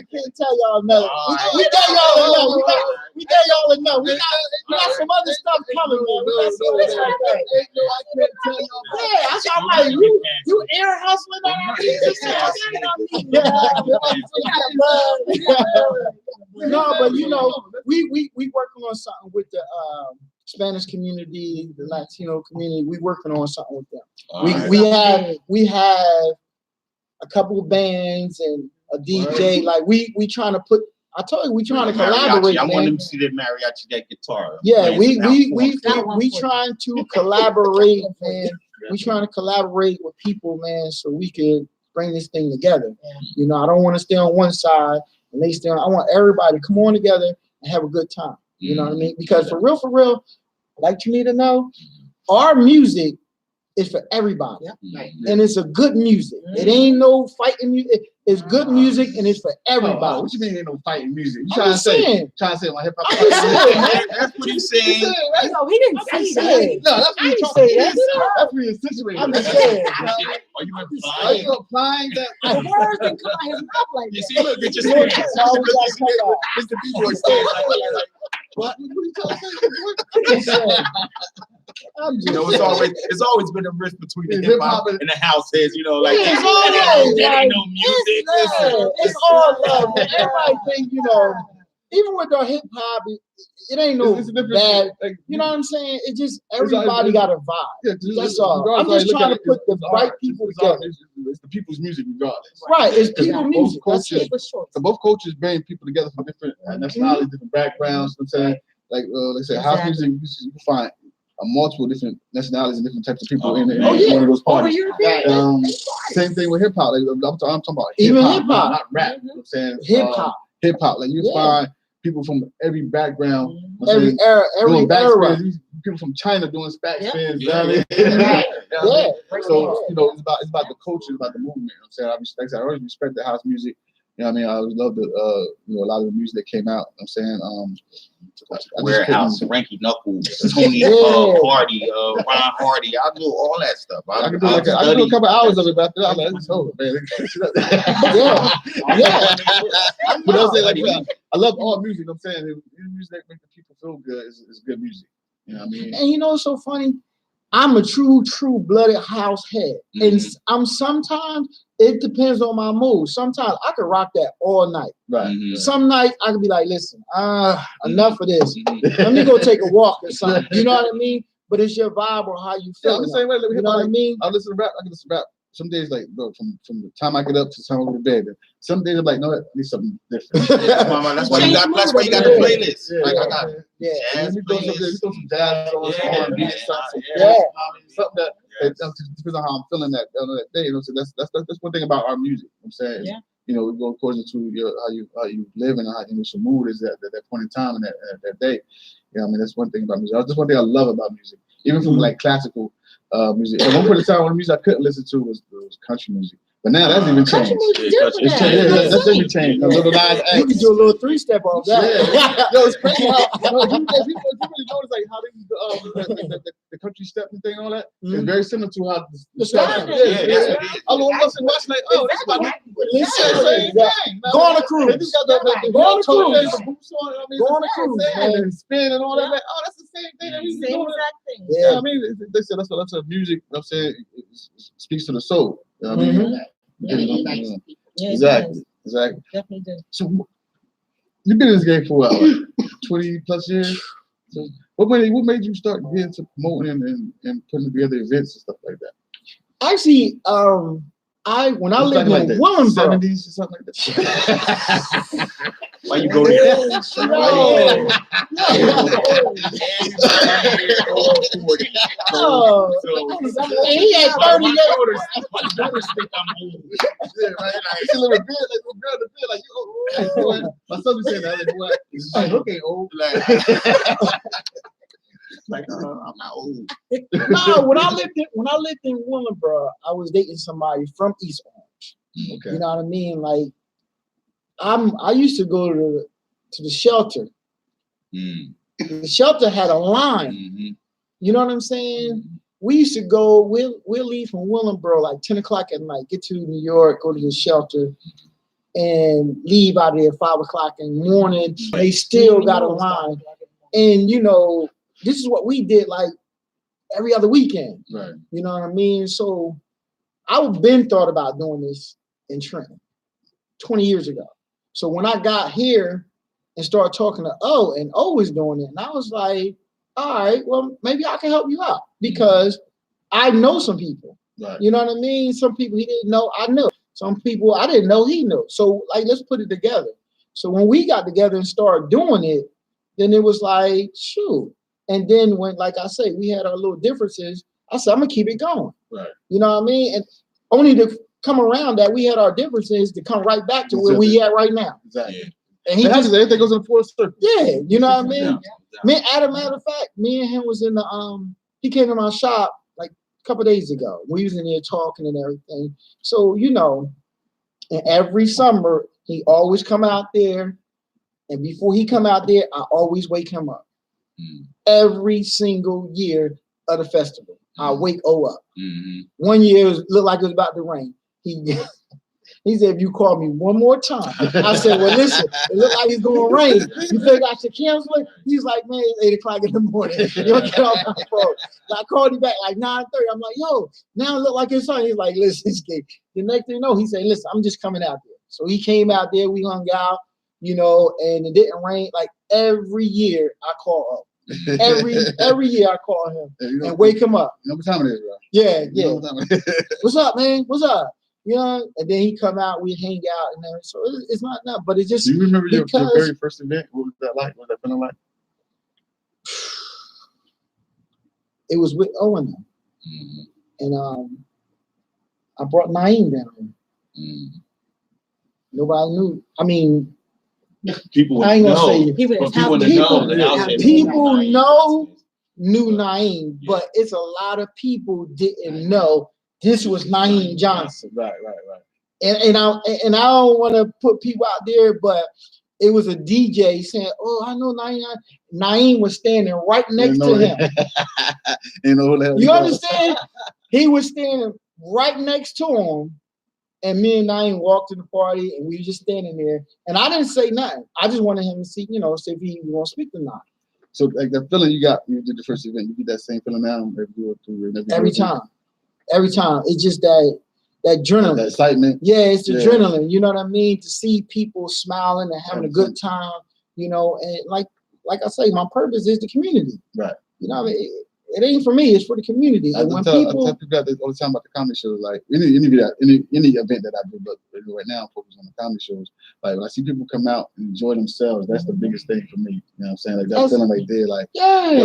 can't tell y'all nothing. We tell y'all enough. We tell y'all enough. We got some other stuff coming, man. We got some other stuff coming. Yeah, I saw like you air hustling on our No, but you know, we working on something with the Spanish community, the Latino community. We working on something with them. We have a couple of bands and a DJ. Like we trying to put. I told you we trying to collaborate. I want man. them to see that mariachi, that guitar. Yeah, we That one for trying to collaborate, man. We trying to collaborate with people, man, so we can bring this thing together. Yeah. You know, I don't want to stay on one side and they stay on. I want everybody to come on together and have a good time. You know what I mean? Because for real, like you need to know, our music is for everybody. Yep. And it's a good music. It ain't no fighting music. It's good music and it's for everybody. What you mean ain't no fighting music? You I'm trying to just say? saying. Trying to say my hip hop? I'm just saying, man. That's what he's saying. No, he didn't I'm say just that. saying. No, that's what I you didn't talking say that. about. That's what you're situated. I'm just saying. Are you Are implying? you applying that? The words didn't come out his mouth like You that. see, look at your Look, stance. that's all we gotta talk about. It's the B-boy stance. Like, What? What are you talking I'm just saying. I'm just you know, it's always been a rift between the It's hip hop hip-hop and- and the house heads. You know, like Yeah, it's that always ain't no like, music. It's all love, man. Everybody think, even with our hip hop, it ain't no It's a different bad. like, You know what I'm saying? It just all- everybody it's- got a vibe. Yeah, That's all. I'm just trying to put the right people together. It's the people's music regardless. Right, it's Because people both music. That's cultures- it. For sure. So both cultures bring people together from different nationalities, different backgrounds. You know what I'm saying, like I said, house music, you can find multiple different nationalities and different types of people in Oh, yeah. one of those Over parties. European. Same thing with hip hop. Like, I'm talking about Even hip-hop, hip-hop. not rap. You know what I'm saying? Hip hop. Hip hop. Like you Yeah. find people from every background. You know what I'm Every saying, era, every doing back era. spins. People from China doing back Yeah. spins. Yeah. You know what I mean? Yeah. You know what I mean? Yeah. So it's about the culture, it's about the movement. You know what I'm saying, I always respect the house music. You know what I mean? I always love the a lot of the music that came out. You know what I'm saying, I just Warehouse, couldn't- Frankie Knuckles, Tony Yeah. Hardy, Ron Hardy. I do all that stuff. I can do I can do a couple hours of it, but after that, I'm like, it's over, man. Yeah. But I'm saying, like, I love all music. You know what I'm saying, the music that makes the people feel good is good music. You know what I mean? And you know what's so funny? I'm a true blooded house head. And I'm sometimes it depends on my mood. Sometimes I could rock that all night. Right. Some nights I could be like, listen, enough of this. Let me go take a walk or something. You know what I mean? But it's your vibe or how you Yeah, feel. I'm the same way. You know what I mean? I listen to rap. I can listen to rap. Some days, like, bro, from the time I get up to the time I go to bed. Some days I'm like, no, I need something different. That's why you got the playlist. Yeah, Like I got Yeah. And we throw some jazz on, some R&B, something that depends on how I'm feeling that day. You know, so that's one thing about our music. You know what I'm saying, Yeah. You know, we go according to how you live and how your mood is at that point in time and that day. You know, I mean, that's one thing about music. That's one thing I love about music, even from like classical music. At one point in time, one music I couldn't listen to was country music. But now that's even changed. It's changed. That's even changed. You can do a little 3-step off that. Yo, it's crazy how people really notice like how the country step and thing and all that. It's very similar to how the step. I was watching last night. Oh, that's about same thing. Go on a cruise. They just got the Go on a cruise. the boots on. I mean, Go on a cruise, man. and spin and all that. Like, oh, that's the same thing that we Same doing. exact thing. Yeah, I mean, they said that's what music. I'm saying it speaks to the soul. You know what I mean? Yeah, Exactly. definitely do. So you've been in this game for what, like 20 plus years? So what made you start getting into promoting and putting together events and stuff like that? Actually, when I lived in Willenboro, 70s or something like that. Why you go there? He had 30 days. My daughters think I'm old. Yeah, right. It's a little bit like a girl in the bed, like you old. My son be saying that, like, what? This look ain't old. Like, I'm not old. No, when I lived in Willenboro, I was dating somebody from East Orange. Okay. You know what I mean? Like, I used to go to the shelter. The shelter had a line. You know what I'm saying? We used to go. We'll leave from Willenboro like 10 o'clock at night. Get to New York, go to the shelter, and leave out of there 5 o'clock in the morning. They still got a line, and you know, this is what we did like every other weekend. Right. You know what I mean? So I've been thought about doing this in Trenton 20 years ago. So when I got here and started talking to O, and O was doing it, and I was like, all right, well, maybe I can help you out because I know some people. Right. You know what I mean? Some people he didn't know, I knew. Some people I didn't know he knew. So like, let's put it together. So when we got together and started doing it, then it was like, shoot. And then when, like I say, we had our little differences, I said, I'm gonna keep it going. Right. You know what I mean? And only to come around that we had our differences to come right back to where we at right now. Exactly. And he just, everything goes in a full circle. yeah, you know what I mean? Yeah. As a matter of fact, me and him was in the he came to my shop like a couple of days ago. We was in there talking and everything. So, you know, And every summer, he always come out there. And before he come out there, I always wake him up. Every single year of the festival, I wake up. One year, it looked like it was about to rain. He said, if you call me one more time. I said, well, listen, it looked like it's going to rain. You think I should cancel it? He's like, man, it's 8 o'clock in the morning. You don't get off my phone. So I called him back like 9:30. I'm like, yo, now it look like it's sunny. He's like, listen, the next thing you know, he said, listen, I'm just coming out there. So he came out there, we hung out, you know, and it didn't rain. Like every year I call up. Every year I call him and wake him up. You know what time it is, bro? Yeah. You know what time it is? What's up, man? What's up? You know, and then he come out, we hang out, and then, so it's not that, but it's just. Do you remember your very first event? What was that like? What was that feeling like? It was with Owen, and I brought Naeem down here. Nobody knew. I mean, people I ain't gonna say it. People knew Naeem, but it's a lot of people didn't know this was Naeem Johnson. Right. And I don't want to put people out there, but it was a DJ saying, "Oh, I know Naeem." Naeem was standing right next to him. You understand? He was standing right next to him, and me and Naeem walked to the party, and we were just standing there. And I didn't say nothing. I just wanted him to see, see if he was gonna speak or not. So, like the feeling you got, you did the first event, you get that same feeling now Every time. It's just that adrenaline, that excitement. Yeah, it's the adrenaline. You know what I mean? To see people smiling and having a good time. And like I say, my purpose is the community. Right. You know what I mean? It ain't for me. It's for the community. And when people, I tell people that all the time about the comedy shows. Like any event that I do, but right now I'm focused on the comedy shows. Like when I see people come out and enjoy themselves, that's the biggest thing for me. You know what I'm saying? Like that feeling right there. Like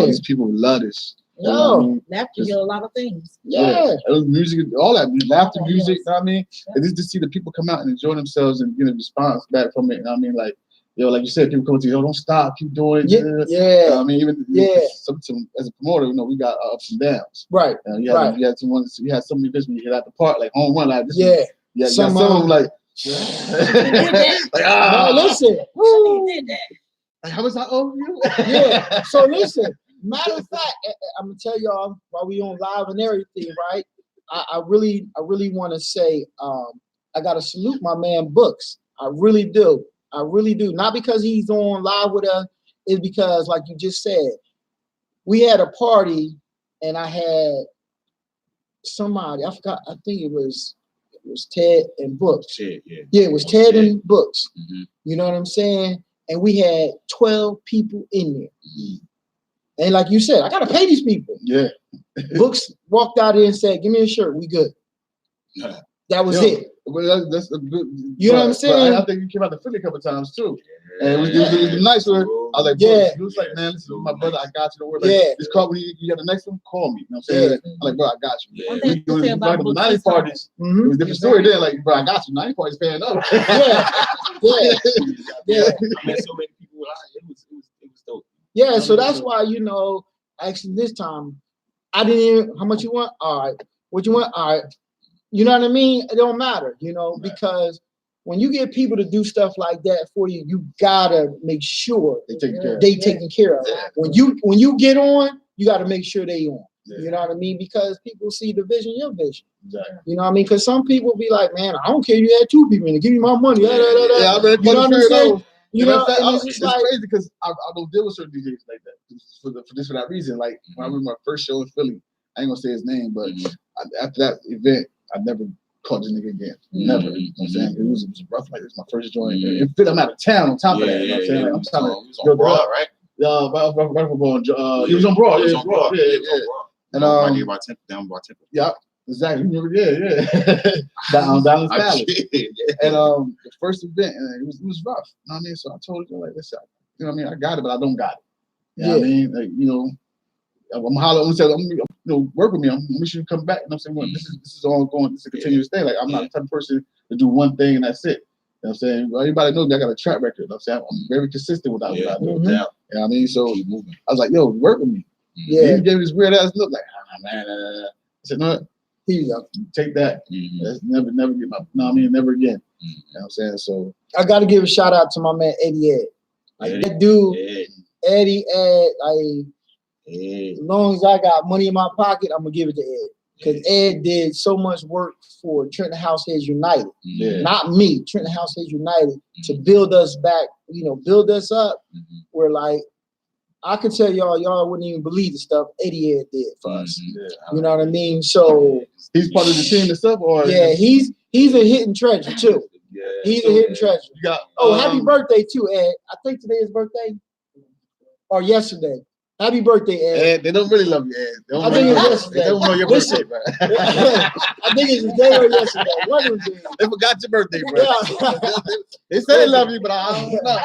these people love this. You know what I mean? Laughter heal a lot of things. Music, all that laughter, music. You know what I mean? And just to see the people come out and enjoy themselves and get a response back from it. You know what I mean? Like like you said, people come to you, don't stop, keep doing it. Yeah. I mean, even some as a promoter, we got ups and downs. Right. You had so many events when you hit out the park, like home run, like this. Yeah. Some of them like, listen. Like, how much I owe you? Yeah. So listen. Matter of fact, I'm gonna tell y'all while we on live and everything, right? I really want to say I gotta salute my man Books. I really do. Not because he's on live with us, it's because, like you just said, we had a party and I had somebody, I forgot, I think it was Ted and Books. Yeah, it was Ted and Books. Mm-hmm. You know what I'm saying? And we had 12 people in there. Mm-hmm. And like you said, I gotta pay these people. Yeah. Books walked out there and said, "Give me a shirt, we good." That was it. Well, that's a good. You know what I'm saying? I think you came out to Philly a couple times too. And it was nice. Where I was like, he was like, man, this is my brother. I got you. Don't worry. Like, just call when you got the next one. Call me. You know what I'm saying? I'm like, bro, I got you. One thing to say about the 90 parties, it was a different story. Then, like, bro, I got you. 90 parties paying up. I met so many people. It was dope. Yeah, so that's why actually this time I didn't even. How much you want? All right. What you want? All right. You know what I mean? It don't matter, because when you get people to do stuff like that for you, you gotta make sure they taken care of. When you get on, you gotta make sure they on. Yeah. You know what I mean? Because people see the vision, your vision. Exactly. You know what I mean? Because some people be like, man, I don't care. You had 2 people in it. Give me my money. Yeah, I mean, you know what I'm saying? It's crazy because I don't deal with certain DJs like that for that reason. Like when I remember my first show in Philly, I ain't gonna say his name, but after that event, I never caught this nigga again. Never. You know what I'm saying? It was rough. Like, it was my first joint. I'm out of town on top of that. You know what I'm saying? Like, I'm trying to. He was on Broad, right? He was on Broad. He was on Broad. And down by 10. Yeah, exactly. Down in Valley. And the first event, and it was rough. You know what I mean? So I told him, like, listen, you know what I mean? I got it, but I don't got it. You know what I mean? Like, I'm hollering. I'm work with me. I'm make sure you come back. You know what I'm saying? Well, this is ongoing. This is a continuous thing. Like, I'm not the type of person to do one thing and that's it. You know what I'm saying? Everybody knows me. I got a track record. You know what I'm saying? I'm very consistent with what I do. You know what I mean? So I was like, yo, work with me. Yeah. He gave me this weird ass look like, man. I said, no. Here you go. Take that. That's never get my. No, I mean never again. You know what I'm saying? So I got to give a shout out to my man Eddie Ed. Like Eddie, that dude, Ed, Eddie Ed. Like Ed. as long as I got money in my pocket, I'm gonna give it to Ed. Because Ed did so much work for Trenton Househeads United. yeah. Not me, Trenton Househeads United, to build us back, build us up. Where like I could tell y'all wouldn't even believe the stuff Eddie Ed did for us. Yeah. You know what I mean? So He's part of the team itself, or yeah, he's a hidden treasure too. Yeah. He's a hidden treasure. you got. Happy birthday too, Ed. I think today is birthday. Or yesterday. Happy birthday, Ed. Ed, they don't really love you, Ed. They don't I think really it's know- yesterday. They don't know your Listen. birthday, bro. I think it's today or yesterday. One of them days. They forgot your birthday, bro. Yeah. They say they love you, but I don't know.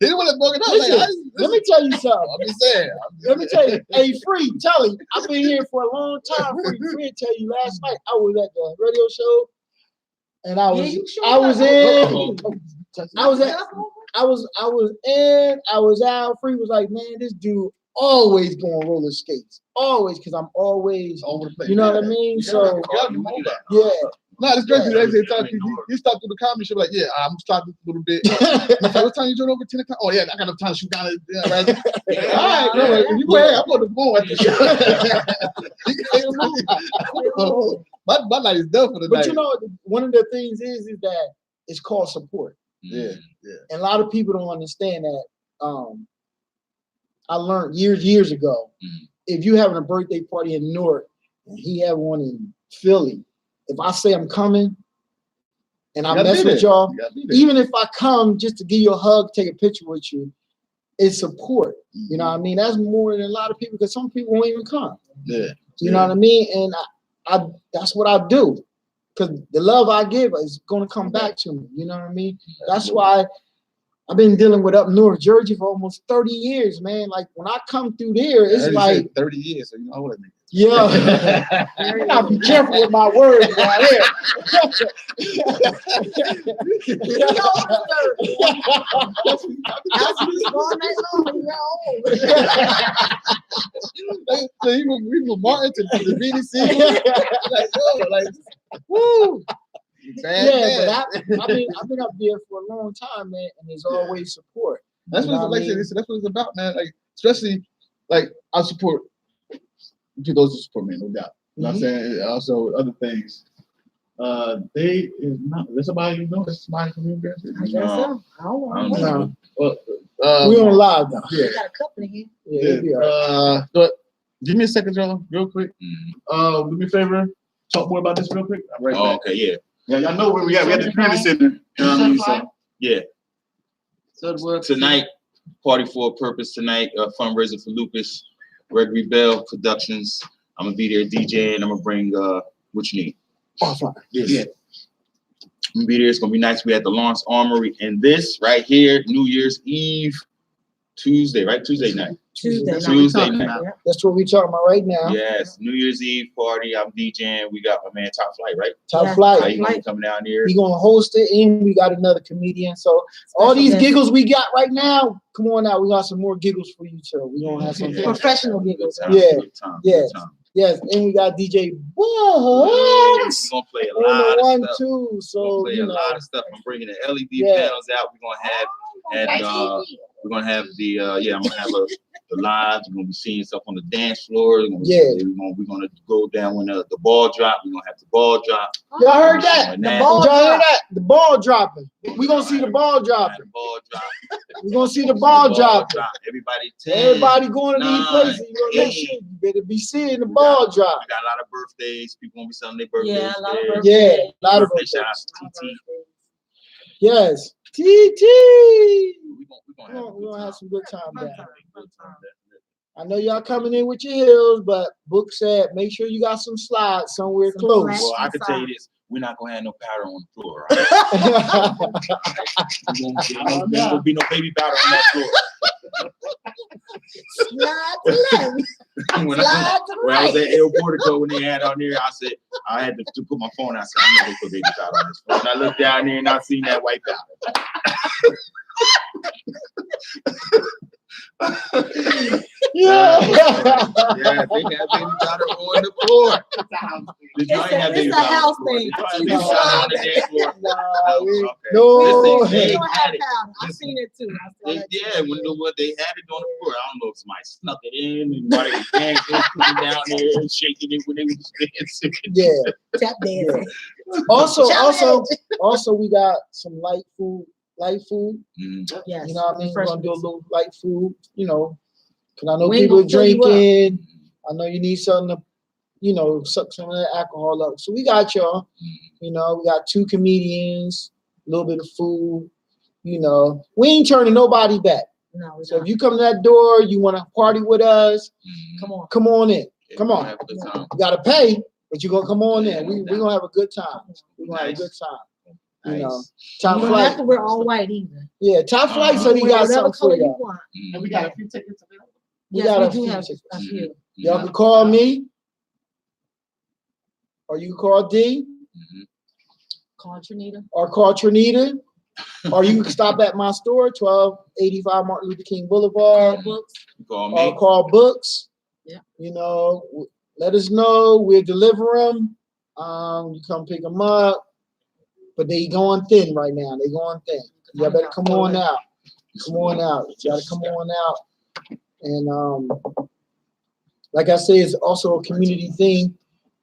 He didn't want to smoke it out. Like, Let me tell you something. I'm just saying. Let me tell you. Hey, Free, tell him. I've been here for a long time. Free, tell you. Last night I was at the radio show, and I was out. Free was like, man, this dude always going roller skates. Always, because I'm always, Over the place. you know what I mean? So, yeah. No, it's crazy. They talk. He stopped through the comedy show like, yeah, I'm stopping a little bit. Like, what time you doing over 10 o'clock? Oh yeah, I got enough time to shoot down. Yeah, right. All right, no, like, you go ahead. I'm on the phone at the show. My night is done for the night. But you know, one of the things is that it's called support. Yeah. And a lot of people don't understand that. I learned years ago, if you having a birthday party in Newark and he have one in Philly, if I say I'm coming and I mess with y'all, even if I come just to give you a hug, take a picture with you, it's support. You know what I mean? That's more than a lot of people, because some people won't even come. Yeah. You know what I mean? And I that's what I do. Because the love I give is going to come back to me. You know what I mean? That's why I've been dealing with up north Jersey for almost 30 years, man. Like when I come through there, it's like 30 years. So you know what I mean. yeah. I gotta be careful with my words right here. So we were Martin to the BDC. Like, woo. Yeah, but I've been up there for a long time, man, and there's always support. That's what it's like. That's what it's about, man. Like, especially like I support people, those who support me, no doubt. You know what I'm saying? Also, other things. They is not. Is there somebody you know? Is somebody from your guys? I guess so. I don't know. No. Well, We on live now. Yeah. We got a couple in here. Yeah. But give me a second, Joe, real quick. Do me a favor. Talk more about this real quick. I'm right back. Okay, yeah. Yeah, y'all know where we at. We at the community center. You know what I mean? So, Yeah. So it works. Tonight, Party for a Purpose tonight, fundraiser for Lupus, Gregory Bell Productions. I'm gonna be there DJing, and I'm gonna bring what you need. Oh, fine. yeah. I'm gonna be there. It's gonna be nice. We at the Lawrence Armory, and this right here, New Year's Eve, Tuesday, right? Tuesday night. Tuesday night. Yeah. That's what we talking about right now. Yes, New Year's Eve party. I'm DJing. We got my man Top Flight, right? Top Yeah. Flight. How you gonna come down here? We gonna host it, and we got another comedian. So all these giggles we got right now, come on out. We got some more giggles for you too. We gonna have some fun. Professional giggles. Yeah. Good time. Yes. Good time. Yes, and we got DJ We're Bugs gonna play a on lot the of 1, stuff. 2. We're gonna So play you a know, lot of stuff. I'm bringing the LED Yeah. panels out. We're gonna have we're gonna have the I'm gonna have the live. We're gonna be seeing stuff on the dance floor. We're gonna go down when the ball drop. We're gonna have the ball drop. y'all heard that? Doing The ball, y'all heard that? The ball dropping. We gonna see the ball The dropping. ball drop. We gonna see the ball dropping. Everybody, Everybody going to these 9, places. You know, that 8. shit. You better be seeing the ball drop. We got a lot of birthdays. People gonna be selling their birthdays. Yeah, a lot of there. birthdays. Yeah, a lot of Birthday birthdays. shout outs to TT. Yes. TT. We gonna have some good time Fun down. time, fun time. I know y'all coming in with your heels, but Book said make sure you got some slides somewhere Some close. flats. Well, I can tell you this: we're not gonna have no powder on the floor. Right? There will be no baby powder on that floor. Slide to left. when I was at El Portico when they had on there, I said I had to put my phone out. I said I'm not gonna put baby powder on this phone. And I looked down there and I seen that white powder. Yeah. Yeah, they had baby powder on the floor. The joint had baby It's a powder house on the floor. thing. The joint had baby powder on the dance floor. Nah, we- Okay. no. Listen, We they don't had have it. powder. I've seen it too. I saw that too. Yeah, when they had it on the floor, I don't know if somebody snuck it in and while they was dancing, putting it down there and shaking it when they was dancing. Yeah. Tap dancing. Also, we got some light food. Yes. You know what I mean? We're Fresh gonna do a meats. little light food, you know, because I know We ain't people are gonna fill you up. drinking. I know you need something to, you know, suck some of that alcohol up. So we got y'all. You know, we got 2 comedians, a little bit of food. You know, we ain't turning nobody back. No, we So if don't. you come to that door, you want to party with us, come on in. Come on. Have a good time. You gotta pay, but you're gonna come on Yeah, in. We're no gonna have a good time. We're gonna have a Nice. good time. You Nice. know, You top don't have flight. to wear all white either. Yeah, top flight Uh-huh. said he Wear got whatever something for color you y'all. want. And we got a few tickets available. We Yes, got we a do few have tickets. a few. Y'all can call me, or you can call D, Call Trinita. or call Trinita, or you can stop at my store, 1285 Martin Luther King Boulevard, Books. You call or me. call Books. Yeah. You know, let us know. We'll deliver them. You come pick them up, but they going thin right now. They going thin. Y'all better come on out. Come on out. You gotta come on out. And like I said, it's also a community thing.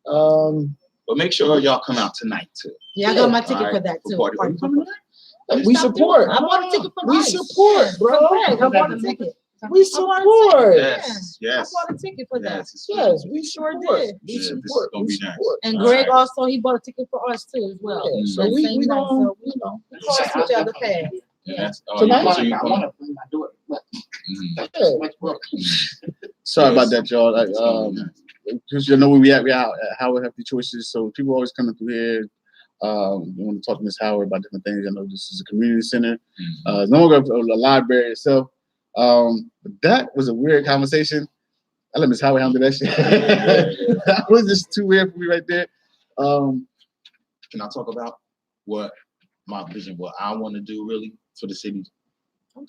But make sure y'all come out tonight too. Yeah, I got my All ticket right, for that too. party. Are you coming tonight? We support. I bought a ticket for We Mike. support, bro. For Greg, I bought a ticket. We support. Yes, yes. I bought a ticket for that. Yes, it's Yes, good. we Sure support. did. We Yeah, this is support. gonna We be nice. support. And All Greg right. also, he bought a ticket for us too as well. Yeah, so That we same night, gonna, so you know, we call switch out the past. And that's Tonight? so you I come. want to bring my daughter, but yeah. much work. Sorry about that, y'all. Like, because you know where we at. We out at Howard Healthy Choices. So people always coming through here. We want to talk to Miss Howard about different things. I know this is a community center. It's no longer a library itself. But that was a weird conversation. I let Miss Howard handle that shit. That was just too weird for me right there. Can I talk about what my vision, what I want to do really for the city?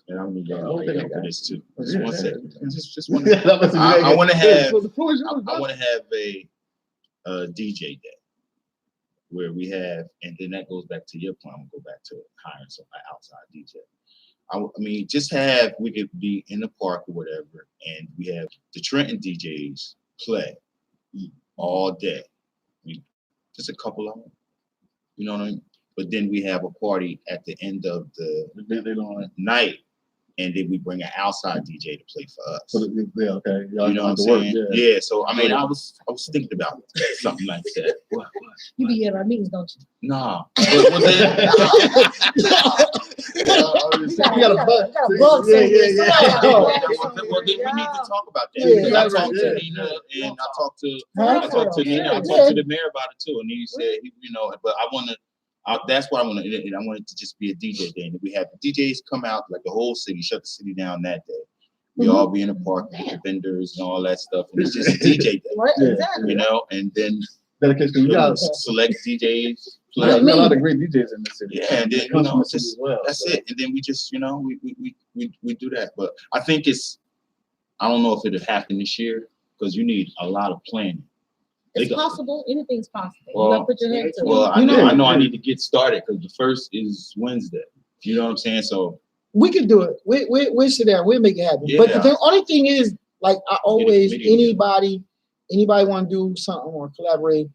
And I'm gonna go for this too. Just 1 second. Just one. I want to have. I want to have a DJ day where we have, and then that goes back to your plan. I'm gonna go back to hiring somebody outside DJ. I mean, just have, we could be in the park or whatever, and we have the Trenton DJs play all day. I mean, just a couple of them, you know what I mean? But then we have a party at the end of the night, and then we bring an outside DJ to play for us. Yeah, okay. You know what I'm saying? Yeah. So I mean, I was thinking about something like that. What? You be at our meetings, don't you? Nah. Well, then, You got a bug. Well, Yeah, yeah, yeah. well, then we need to talk about that. Yeah, Because I talked yeah. to Nina and I talked to Nina. I Yeah. talked to the mayor about it too, and he said, you know, but I want to. That's what I want to. And I want it to just be a DJ day. And we have the DJs come out, like the whole city, shut the city down that day. We all be in the park with the vendors and all that stuff, and it's just a DJ day. Right, Yeah. exactly. You know, and then Dedication. We got select DJs. a lot of great DJs in the city. Yeah, and then you Comes know, from the it's city just as well, that's so. it. And then we just, you know, we do that. But I think it's, I don't know if it'll happen this year because you need a lot of planning. It's possible. Anything's possible. Well, you gotta put your head to it. Well, I know I need to get started because the first is Wednesday. You know what I'm saying? So We can do it. We'll sit down. We'll make it happen. Yeah. But the only thing is, like I always, committee anybody want to do something or collaborate,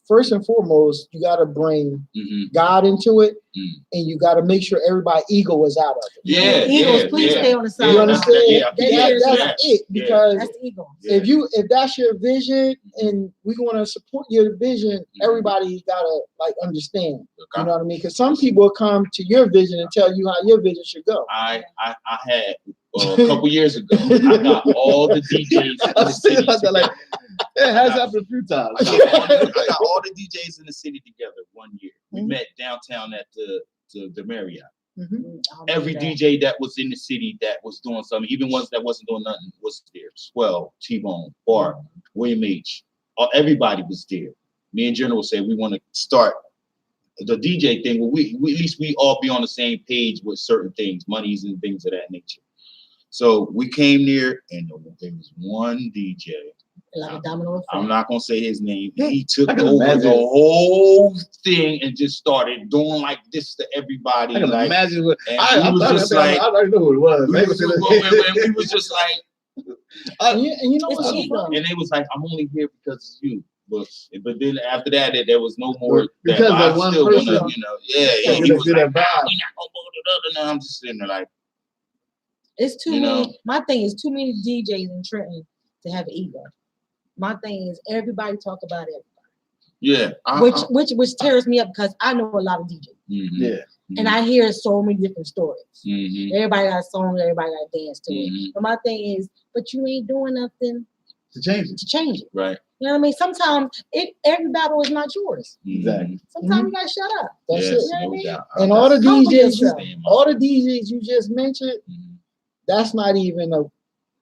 first and foremost, you got to bring God into it, and you got to make sure everybody's ego is out of it. Yeah, Eagles, please stay on the side. You understand? Yeah, That's it. Because That's the Eagle. if that's your vision and we want to support your vision, everybody gotta like understand. You know what I mean? Because some people come to your vision and tell you how your vision should go. I had a couple years ago. I got all the DJs in the city together. It has happened a few times. I got all the DJs in the city together one year. We met downtown at the Marriott. Every DJ that was in the city that was doing something, even ones that wasn't doing nothing, was there. Swell, T-Bone, Bart, William H. Everybody was there. Me and General said we want to start the DJ thing. Well, we at least we all be on the same page with certain things, monies and things of that nature. So we came there, and there was one DJ. I'm not gonna say his name. He took over the whole thing and just started doing like this to everybody. I can like, imagine what I was just like, I already know who it was. We was just like, and you know what's so cheap. funny? and they was like, I'm only here because of you. But then after that, there was no more. Because that that one still person, wanna, he was like, I'm just sitting there like, it's too many. My thing is too many DJs in Trenton to have ego. My thing is everybody talk about everybody. Yeah. Which tears me up because I know a lot of DJs. Yeah. And I hear so many different stories. Mm-hmm. Everybody got songs, everybody got to dance to Mm-hmm. it. But my thing is, but you ain't doing nothing To change it. Right. You know what I mean? Sometimes every battle is not yours. Exactly. Sometimes you gotta shut up. That's Yes, it. You know what I no mean? doubt. And all the Humble DJs, yourself. all the DJs you just mentioned, that's not even a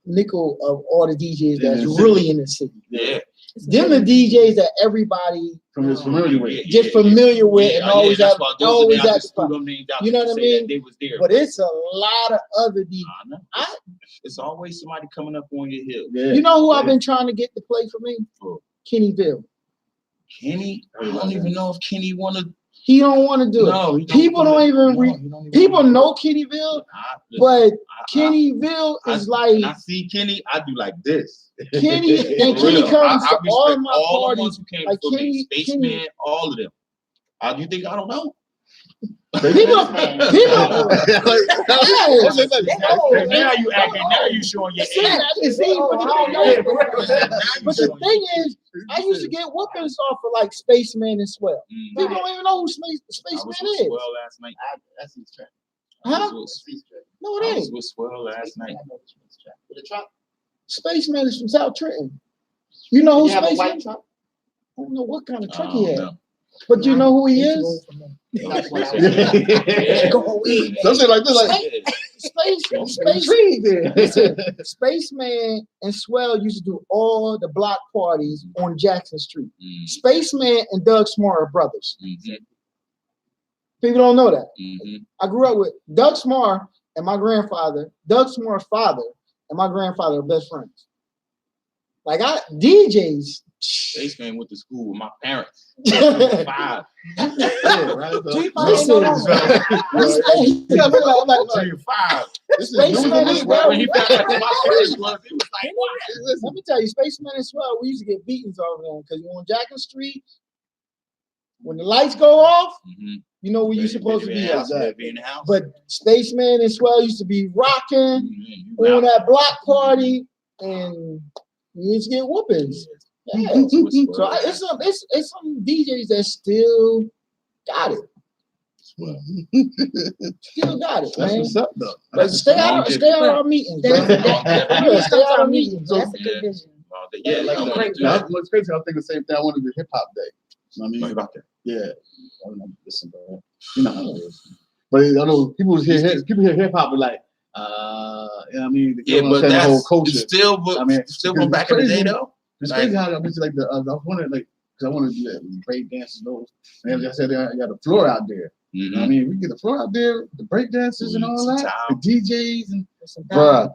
nickel of all the DJs that's really in the city. Yeah. Them the DJs that everybody Is familiar with. get familiar with and always that's have why always I at just the threw front. them names out You know to what I say mean? that they was there. But it's a lot of other DJs. I know. It's always somebody coming up on your hill. Yeah. You know who I've been trying to get to play for me? Who? Kennyville. Kenny? I don't even know if Kenny wanted. He don't want to do it. People don't even people know Kennyville, but Kennyville is like. When I see Kenny, I do like this. Kenny and Kenny comes to all of my parties. Like Kenny, Spaceman, all of them. You think I don't know? People. Now you acting. Now you showing your age. But the thing is, I used to get whoopings off of like Spaceman and Swell. People don't even know who Spaceman is. Swell last night. That's his track. Huh? No, it I ain't. was with Swell last night. Spaceman is from South Trenton. You know who Spaceman is? I don't know what kind of truck he had. But you know who he is? Something like this. Spaceman and Swell used to do all the block parties on Jackson Street. Spaceman and Doug Smart are brothers. People don't know that. I grew up with Doug Smart and my grandfather. Doug Smart's father and my grandfather are best friends. Like DJs. Spaceman went to school with my parents. 5. Spaceman and Swell. When he found out who my parents was, he was like, what? Let me tell you, Spaceman and Swell, we used to get beatings over them because on Jackson Street, when the lights go off, you know where you're supposed to be at. But Spaceman and Swell used to be rocking on that block party, and you used to get whoopings. Yeah. So it's some DJs that still got it. Still got it, man. That's what's up, though. But stay out of our meetings, bro. Stay out of our meetings. That's a good vision. Yeah, what's crazy, I think the same thing. I want to do hip hop day. You know what I mean? What about that? Yeah. I don't know. Listen, bro. You know how it is. But I know people hear hip hop and like, you know what I mean? But that's the whole culture. Still, still going back in the day though. It's crazy how I mentioned like I was wondering like because I want to do that break dances those. And as I said, I got the floor out there. You know what I mean, we get the floor out there, the break dancers and all that, the DJs and bruh.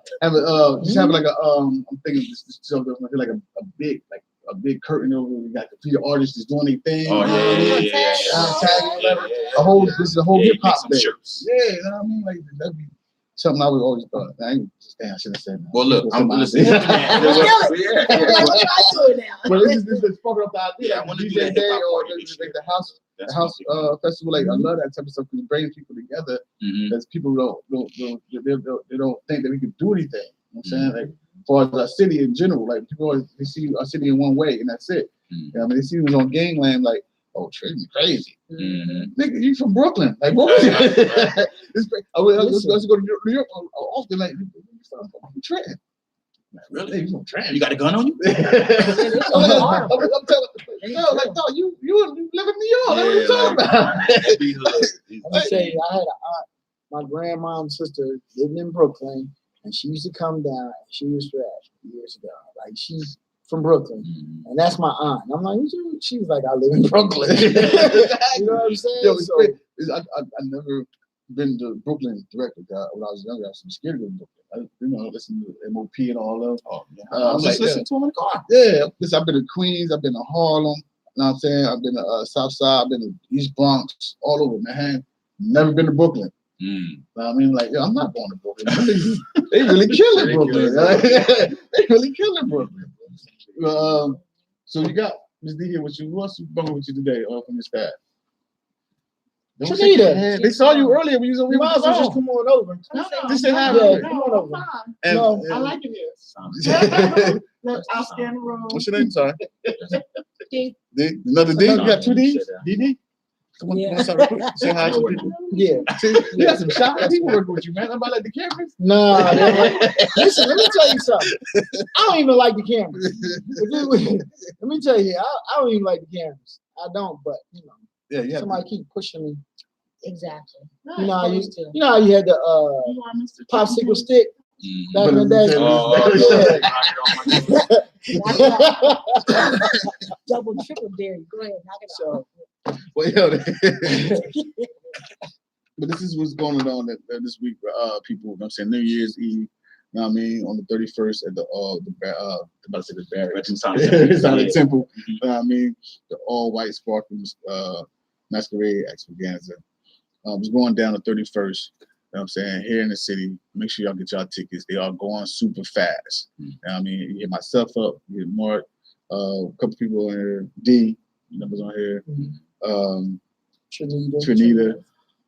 Just have like a I'm thinking this show like a big curtain over. We got the artists just doing their thing. Oh yeah. This is a whole hip hop day. Shirts. Yeah, you know what I mean? Like that'd be something I would always thought. I should have said that. Well, look, I'm listening. But it's just fucking up the idea. Like DJ Day or like the house festival. Like I love that type of stuff because it brings people together. Because people don't think that we can do anything. You know what I'm saying? Like as far as our city in general, like people always they see our city in one way and that's it. You know, I mean, they see us on Gangland like, oh, Tracy's crazy. Nigga, you from Brooklyn? Like, what? It's crazy. I was go to New York often. Like, I'm Trenton. Really? You from Trenton? You got a gun on you? I'm telling like, no, you live in New York. What are you talking about? Let me tell you, I had an aunt my grandmom's sister lived in Brooklyn, and she used to come down. She was trash years ago. Like she's from Brooklyn, and that's my aunt. And I'm like, she was like, I live in Brooklyn. You know what I'm saying? Yo, So, I never been to Brooklyn directly. When I was younger, I was scared to go to Brooklyn. Listen to MOP and all of. Oh, yeah. I was like, listening to him in the car. Yeah, listen, I've been to Queens, I've been to Harlem. You know what I'm saying? I've been to South Side, I've been to East Bronx, all over, man. Never been to Brooklyn. You know what I mean? Like, I'm not going to Brooklyn. They really killing Brooklyn. They really killing Brooklyn. So you got Ms. D here with you. Who else is bumming with you today from the staff? Shanita. They saw you earlier when you was over You here. might as well just come on over. No, Just say hi. Yeah, real quick. come on over. And- No, I like it here. Look, I'll scan the room. What's your name? Sorry. D. D? Another D? You got two Ds? DD? Come on, Yeah. come on, sorry, real quick. Say hi to people. yeah. See, you got some shy people working with you, man. Nobody like the cameras. Nah, they're like, listen, let me tell you something. I don't even like the cameras. Let me tell you, I don't even like the cameras. I don't, but Yeah, yeah. somebody keep pushing me. Exactly. You know how you, Supposed to. you know how you had the You are Mr. popsicle stick back in the But- day. Oh, Double, triple dare you. Go ahead, knock it So, Well, but this is what's going on this week for people. You know what I'm saying? New Year's Eve. You know what I mean? On the 31st at the about to say the Barracks. It's It's on the temple. You know what I mean? The all-white sparkling masquerade extravaganza. It's going down the 31st. You know what I'm saying? Here in the city. Make sure y'all get y'all tickets. They are going super fast. You know what I mean? You get myself up, you get Mark, a couple people on here, D, numbers on here. Trinita.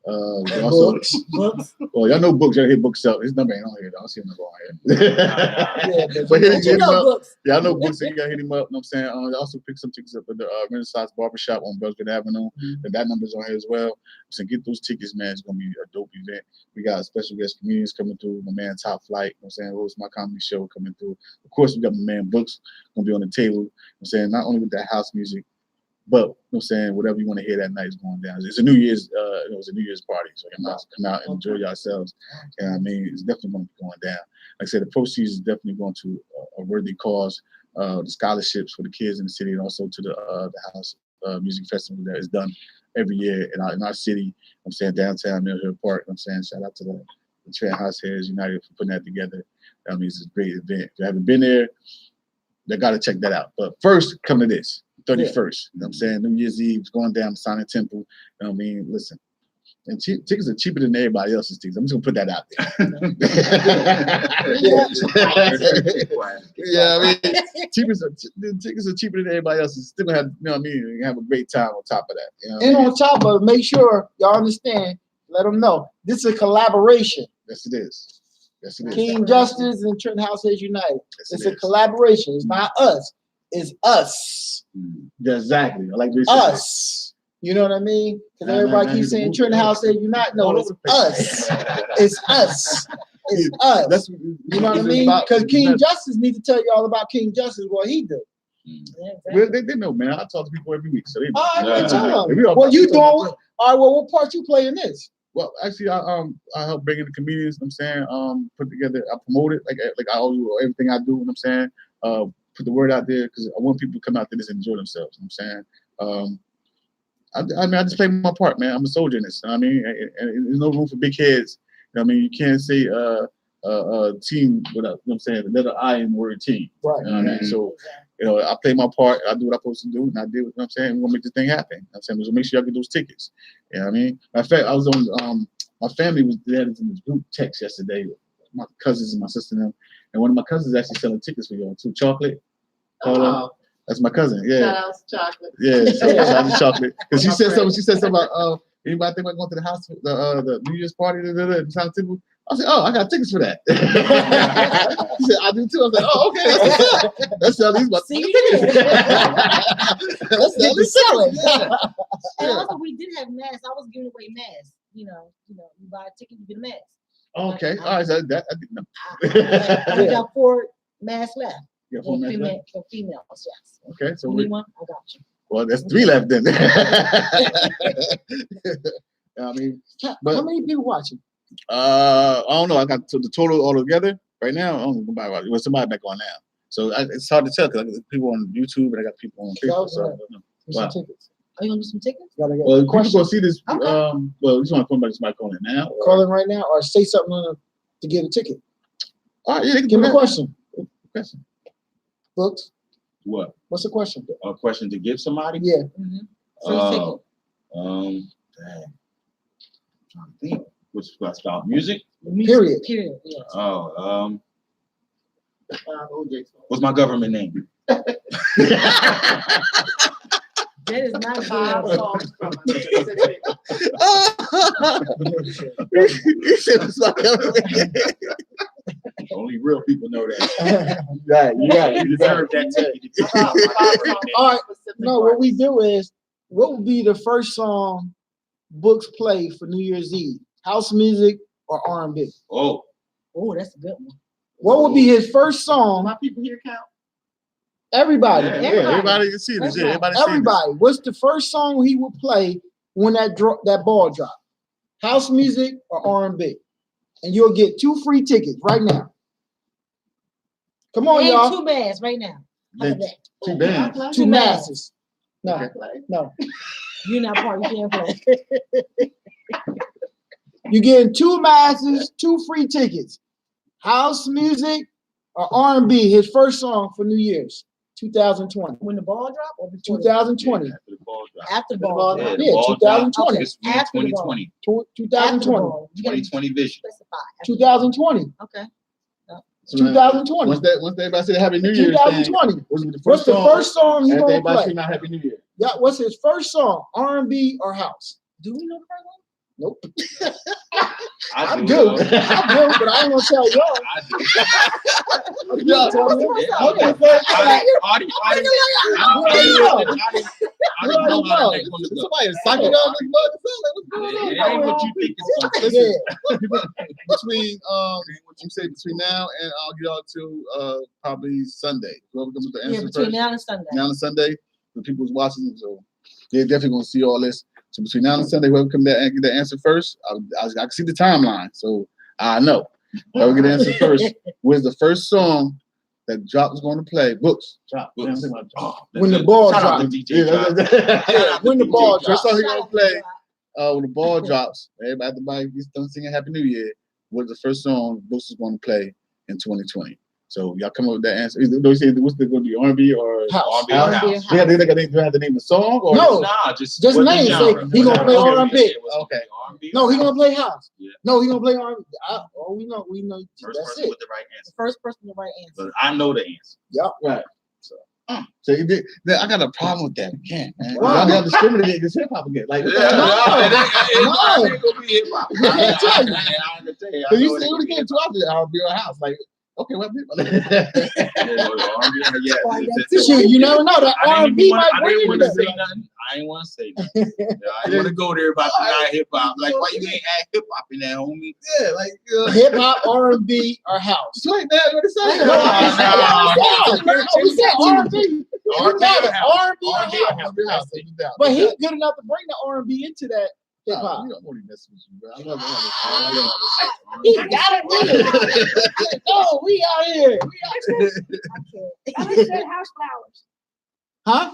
Also, Books. well, y'all know books. Y'all hear books out. His number ain't on here. I don't see him number on here. yeah, But hit You him know up. books. Y'all know books. So you gotta hit him up. You know what I'm saying? I also pick some tickets up at the Renaissance Barbershop on Belgrade Avenue. And that number's on here as well. So get those tickets, man. It's gonna be a dope event. We got special guest comedians coming through. My man Top Flight. You know what I'm saying? Host my comedy show coming through. Of course, we got my man Books gonna be on the table. You know what I'm saying? Not only with that house music, but you know what I'm saying, whatever you want to hear that night is going down. It's a New Year's, it's a New Year's party, so you must come out and enjoy yourselves. And I mean, it's definitely going to be going down. Like I said, the proceeds is definitely going to a worthy cause. The scholarships for the kids in the city, and also to the house music festival that is done every year in our city. You know what I'm saying, downtown Mill Hill Park. You know what I'm saying, shout out to the Trent House Hairs United for putting that together. I mean, it's a great event. If you haven't been there, they got to check that out. But first, come to this. 31st, you know what I'm saying? New Year's Eve is going down to Sonic Temple. You know what I mean? Listen, and tickets are cheaper than everybody else's tickets. I'm just gonna put that out there. Yeah, I mean, tickets are cheaper than everybody else's. Still gonna have, you know what I mean? You have a great time on top of that. You know and on top of it, make sure y'all understand. Let them know this is a collaboration. Yes, it is. Yes, it is. King Justice and Trenton House Hairs United. Yes, It's it a is. collaboration. It's not us. It's us. Yeah, exactly. I like this. Us. You know what I mean? Because everybody keeps saying Trenton House Hairs United. No, it's us. It's us. It's us. That's You know what I mean? Because King Justice needs to tell you all about King Justice, what he do. Yeah, Well, exactly. they know, man. I talk to people every week, so they know. All right, Yeah. tell them. We all- What you doing? All right, well, what part you play in this? Well, actually, I help bring in the comedians. You know what I'm saying, put together, I promote it like I owe you everything I do. You know what I'm saying, put the word out there because I want people to come out there and enjoy themselves. You know what I'm saying, I just play my part, man. I'm a soldier in this. You know what I mean, and there's no room for big heads. You know what I mean, you can't say team without, you know what I'm saying, the letter I in the word team. Right. You know what I mean? So, you know, I play my part. I do what I'm supposed to do, and I did. You know what I'm saying, we're gonna make this thing happen. You know what I'm saying, so make sure y'all get those tickets. You know what I mean? Matter of fact, I was on. My family was there in this group text yesterday. My cousins and my sister and them, and one of my cousins actually selling tickets for y'all too. Chocolate. Oh, That's my cousin. Yeah. shout out to Chocolate. Yeah, shout out to Chocolate. Because she said something. She said something about anybody think about going to the house, the New Year's party, in South Temple. I said, oh, I got tickets for that. She said, I do too. I was like, oh, okay. That's at least my See, you tickets. did. That's at least selling. yeah. And also, we did have masks. I was giving away masks. You know, you buy a ticket, you get a mask. Okay, all right. So that I didn't know. I only got 4 masks left Yeah, for for females. Yes. Okay, so You need one? I got you. well, there's 3 left then. I mean, How but many people watching? I don't know. I got the total all together right now. I don't know about it. Well, somebody back on now, so it's hard to tell because I got people on YouTube and I got people on Facebook. So I don't know. Wow. Tickets. Are you gonna do some tickets? Gotta get Well, people question. go see this. Okay. Well, you just want to call back somebody calling now? Or? Call in right now or say something to get a ticket. All right, yeah, they can Give do me a that. question. Question. Books. What? What's the question? A question to give somebody? Yeah. Free ticket. Dang. I'm trying to think. Which about music? Period. Period. Yes. Oh, what's my government name? That is not Five good. songs from a specific. You said it's like Only real people know that. right. You got it. You You got deserve it. that ticket. All right. No, what we do is, what would be the first song Books play for New Year's Eve? House music or R&B? Oh, Oh, that's a good one. What would be his first song? My people here count. Everybody. Yeah, Everybody can see this. Yeah, everybody see this. Everybody. What's the first song he would play when that ball drop? House music or R&B? And you'll get 2 free tickets right now. Come on, Ain't y'all. 2 bands right now. How about that? Two bands. 2 masses. No, Okay. no. You're not part. You can't play. You're getting 2 masses, 2 free tickets. House music or R&B, his first song for New Year's, 2020. When the ball drop or before? 2020. after the ball drop. After the ball Yeah, drop. the Yeah, ball 2020. drop. It's After the ball. 2020. After the 2020. ball. You gotta 2020 vision. specify. 2020. Okay. So then, 2020. Once everybody say Happy New Year's, 2020. what's the What's the first song he after gonna everybody play? sing out Happy New Year? Yeah, what's his first song? R&B or house? Do we know the first one? Nope. I I do. do. I do, but I ain't gonna tell y'all. I do. Y'all tell me. Yeah. Okay, first song. Somebody is psyching out this mother. What's going on? It ain't what you think it's gonna be. Yeah. Between what you say between now and I'll get y'all to probably Sunday. Whoever comes with the Yeah, answer between first. now and Sunday. Now and Sunday, the people's watching, so they're definitely gonna see all this. So between now and Sunday, whoever come there and get the answer first, I can see the timeline, so I know. Whoever get the answer first, where's the first song that Drop is going to play? Books. Drop. Books. When the ball Shout out drops. to DJ Drop. Yeah, when the ball First drops. song he Shout gonna out to play Drop. when the ball drops. Everybody at the mic gets done singing Happy New Year. What's the first song Books is going to play in 2020? So y'all come up with that answer. Do you say what's going to be R&B or House. R&B or house? They have to name the song or No. Nah, just Just what name it. genre. Say he gonna play Okay, R&B. yeah, what's Okay. R&B No, or he gonna house? play house. Yeah. No, he gonna play R&B. We know. First That's person it. with the right The answer. first person with the right answer. But I know the answer. right. So you did. Now, I got a problem with that again, man. Why? Y'all discriminating against hip hop again. Like, No. It ain't gonna be hip hop. I can't tell you. I can tell you. I Cause you know it say ain't when gonna it be came hip to our R&B or house, like, okay, what? Shit, you never know. That R&B might I bring didn't you want to to say that. nothing. I didn't want to say nothing. I didn't want to go there about not hip hop. Like, why you ain't add hip hop in that, homie? Yeah, like, Hip hop, R&B, or house. so like that. What it sounds No, like. we said R&B. R&B or house? R&B or R&B or house. house? But he's good enough to bring the R&B into that hip hop. You don't want to mess with you, bro. I love He got it with it. No, we out here. Alice said house flowers. Huh?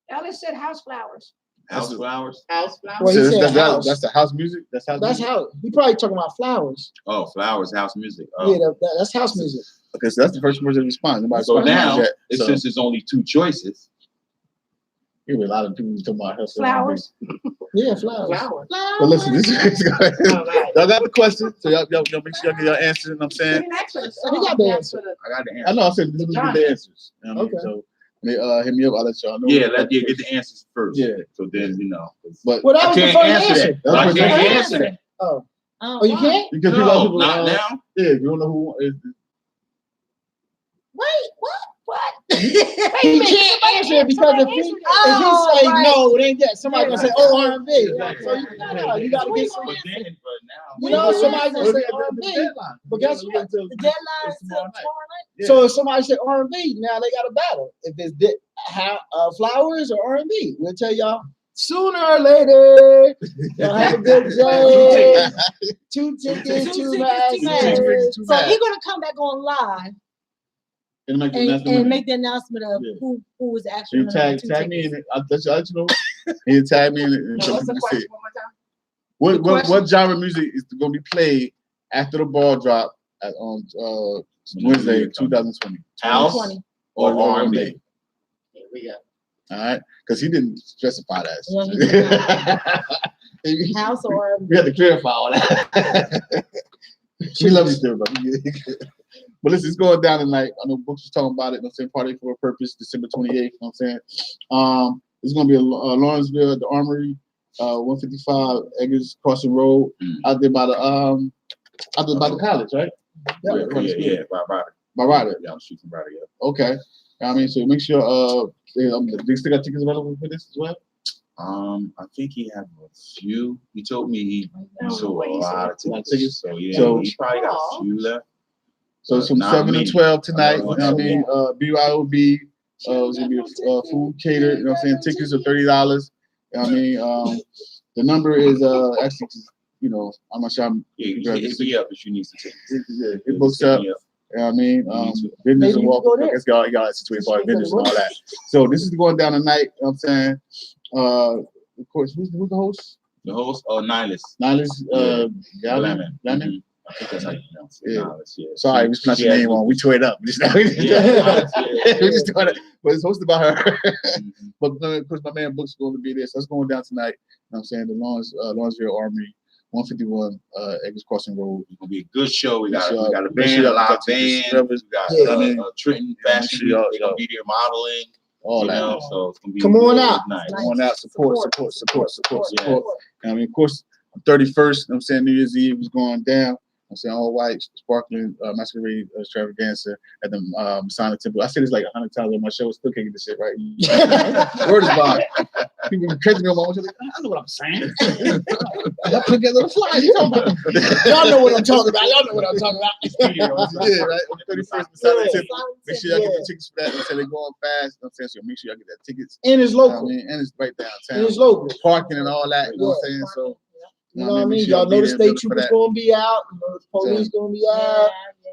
Alice said house flowers. House flowers? House flowers. Well, he said house. That's the house music. That's house That's music. how he probably talking about flowers. Oh, flowers, house music. Oh. Yeah, that's house music. Okay, so that's the first person to respond. Nobody So responded now, yet. So, since there's only 2 choices, here a lot of people talking about house. Flowers. Yeah, flowers. Flowers. But listen, this is y'all got the question, so y'all make sure y'all get your answers. You know what I'm saying? He got the answer. I got the I answer. know. I said this was the answers. You know what I mean? Okay. So when they hit me up, I'll let y'all know. Yeah, get the answers first. Yeah. So then, you know. But Well, that I was the can't first answer answer. that. I That's can't what answer that. Oh, Oh, you why? can't? because No, people, not now. Yeah, you don't know who is. Wait, what? He can't answer it because if he say right. no, it ain't that. Somebody gonna say, oh, R&B. Yeah. So you gotta get some. But then, but now. You know, somebody gonna say Well, R&B. But guess what? The deadline is till tomorrow night. So if somebody say R&B, now they got a battle. If it's flowers or R&B, we'll tell y'all sooner or later, y'all have a good day. 2 tickets, 2 matches. So he's gonna come back on live And make the and announcement. make the announcement of who was actually You gonna tag me in it. I'll let you know. And you tag me in it. And Now, so what's the people can see question it. one more time? What genre of music is going to be played after the ball drop on Wednesday, 2020? House 2020. or R&B? Here we go. All right, because he didn't specify that. Yeah, he House or We had to clarify all that. We love you still, but but listen, it's going down tonight. I know Books was talking about it. You know what I'm saying? Party for a Purpose, December 28th. You know what I'm saying? It's going to be Lawrenceville at the Armory, 155 Eggers Crossing Road, out there by the college, right? Yeah, By Ryder. Yeah, I'm shooting Ryder, yeah. Okay. I mean, so make sure they still got tickets available for this as well. I think he had a few. He told me he sold a lot of tickets. So yeah, So- he probably got a few left. So it's from Not 7 many. to 12 tonight. You know I what I mean? BYOB. It's gonna be food catered. You know what I'm saying? Tickets are $30. You know what I mean? The number is actually, you know, I'm not sure. Yeah, hit me up if you need to take it. It books up. You know what I mean? Business Maybe and you walk. go there. I guess y'all got situated for business and all that. So this is going down tonight. You know what I'm saying? Of course, who's the host? The host or Nihilus. Nihilus Lemon. Lemon. Mhm. I think that's how you pronounce it. Yeah. Nihilus, yeah. Sorry, we spelled your name wrong. We tore it up. Just now. Yeah, Nihilus, yeah. We just doing it, but it's hosted by her. Mhm. But of course, my man Book's going to be there. So that's going down tonight. You know what I'm saying? The Lawrenceville Armory, 151 Eggers Crossing Road. It's gonna be a good show. We got a Make band, sure a y'all live got band. tickets. We got Yeah. Trenton Yeah, make Fashion sure Week. y'all- They're gonna be there modeling. All You that. know, so it's gonna be Come on really out. nice. Come on out, support. Yeah. I mean, of course, on 31st, you know what I'm saying, New Year's Eve was going down. I'm saying all white, sparkling masquerade extravaganza at the Masonic Temple. I said this like 100 times on my show. Still can't get this shit right. Word is bond. People be crazy me on my show. Like, I know what I'm saying. Y'all put together the fly. You talking about? Y'all know what I'm talking about. Yeah, right. On the 31st, Masonic Temple. Make sure y'all get the tickets for that. Until they going fast. You know what I'm saying? So make sure y'all get that tickets. And it's You know what I local. mean? And it's right downtown. And it's local. Parking and all that. You know what I'm saying? So. You know what I Make mean? sure Y'all know the be there state for troopers that. gonna be out. You know the police gonna be out.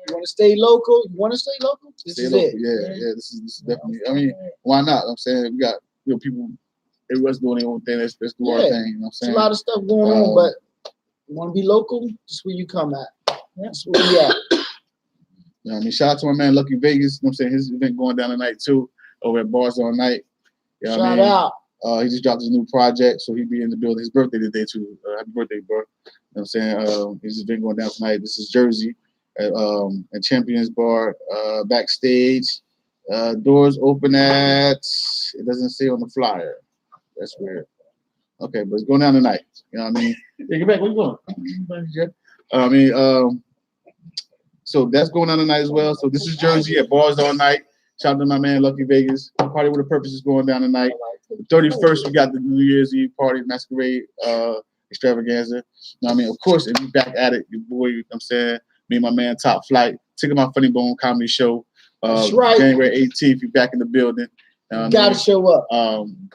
You want to stay local? You want to stay local? This Stay is local. it. Yeah. This is definitely. I mean, why not? I'm saying we got people. Everyone's doing their own thing. Let's do our Yeah. thing. You know what I'm There's a saying? lot of stuff going on, but you want to be local? That's where you come at. That's where we at. You know what I mean, shout out to my man Lucky Vegas. You know what I'm saying? His event going down tonight too, over at Bars All Night. You know what I Shout mean? out. He just dropped his new project, so he'll be in the building. His birthday today too. Happy birthday, bro. You know what I'm saying? His event going down tonight. This is Jersey at Champions Bar, backstage. Doors open at, it doesn't say on the flyer. That's weird. Okay, but it's going down tonight. You know what I mean? Yeah, get back. Where you going? I mean, so that's going on tonight as well. So this is Jersey at Bars All Night. Shout out to my man Lucky Vegas. Party with a Purpose is going down tonight. The 31st, we got the New Year's Eve party, masquerade extravaganza. You know what I mean? Of course, if you back at it, your boy, you know what I'm saying? Me and my man Top Flight. Ticket My Funny Bone comedy show. That's right. January 18th, you back in the building. You gotta show up.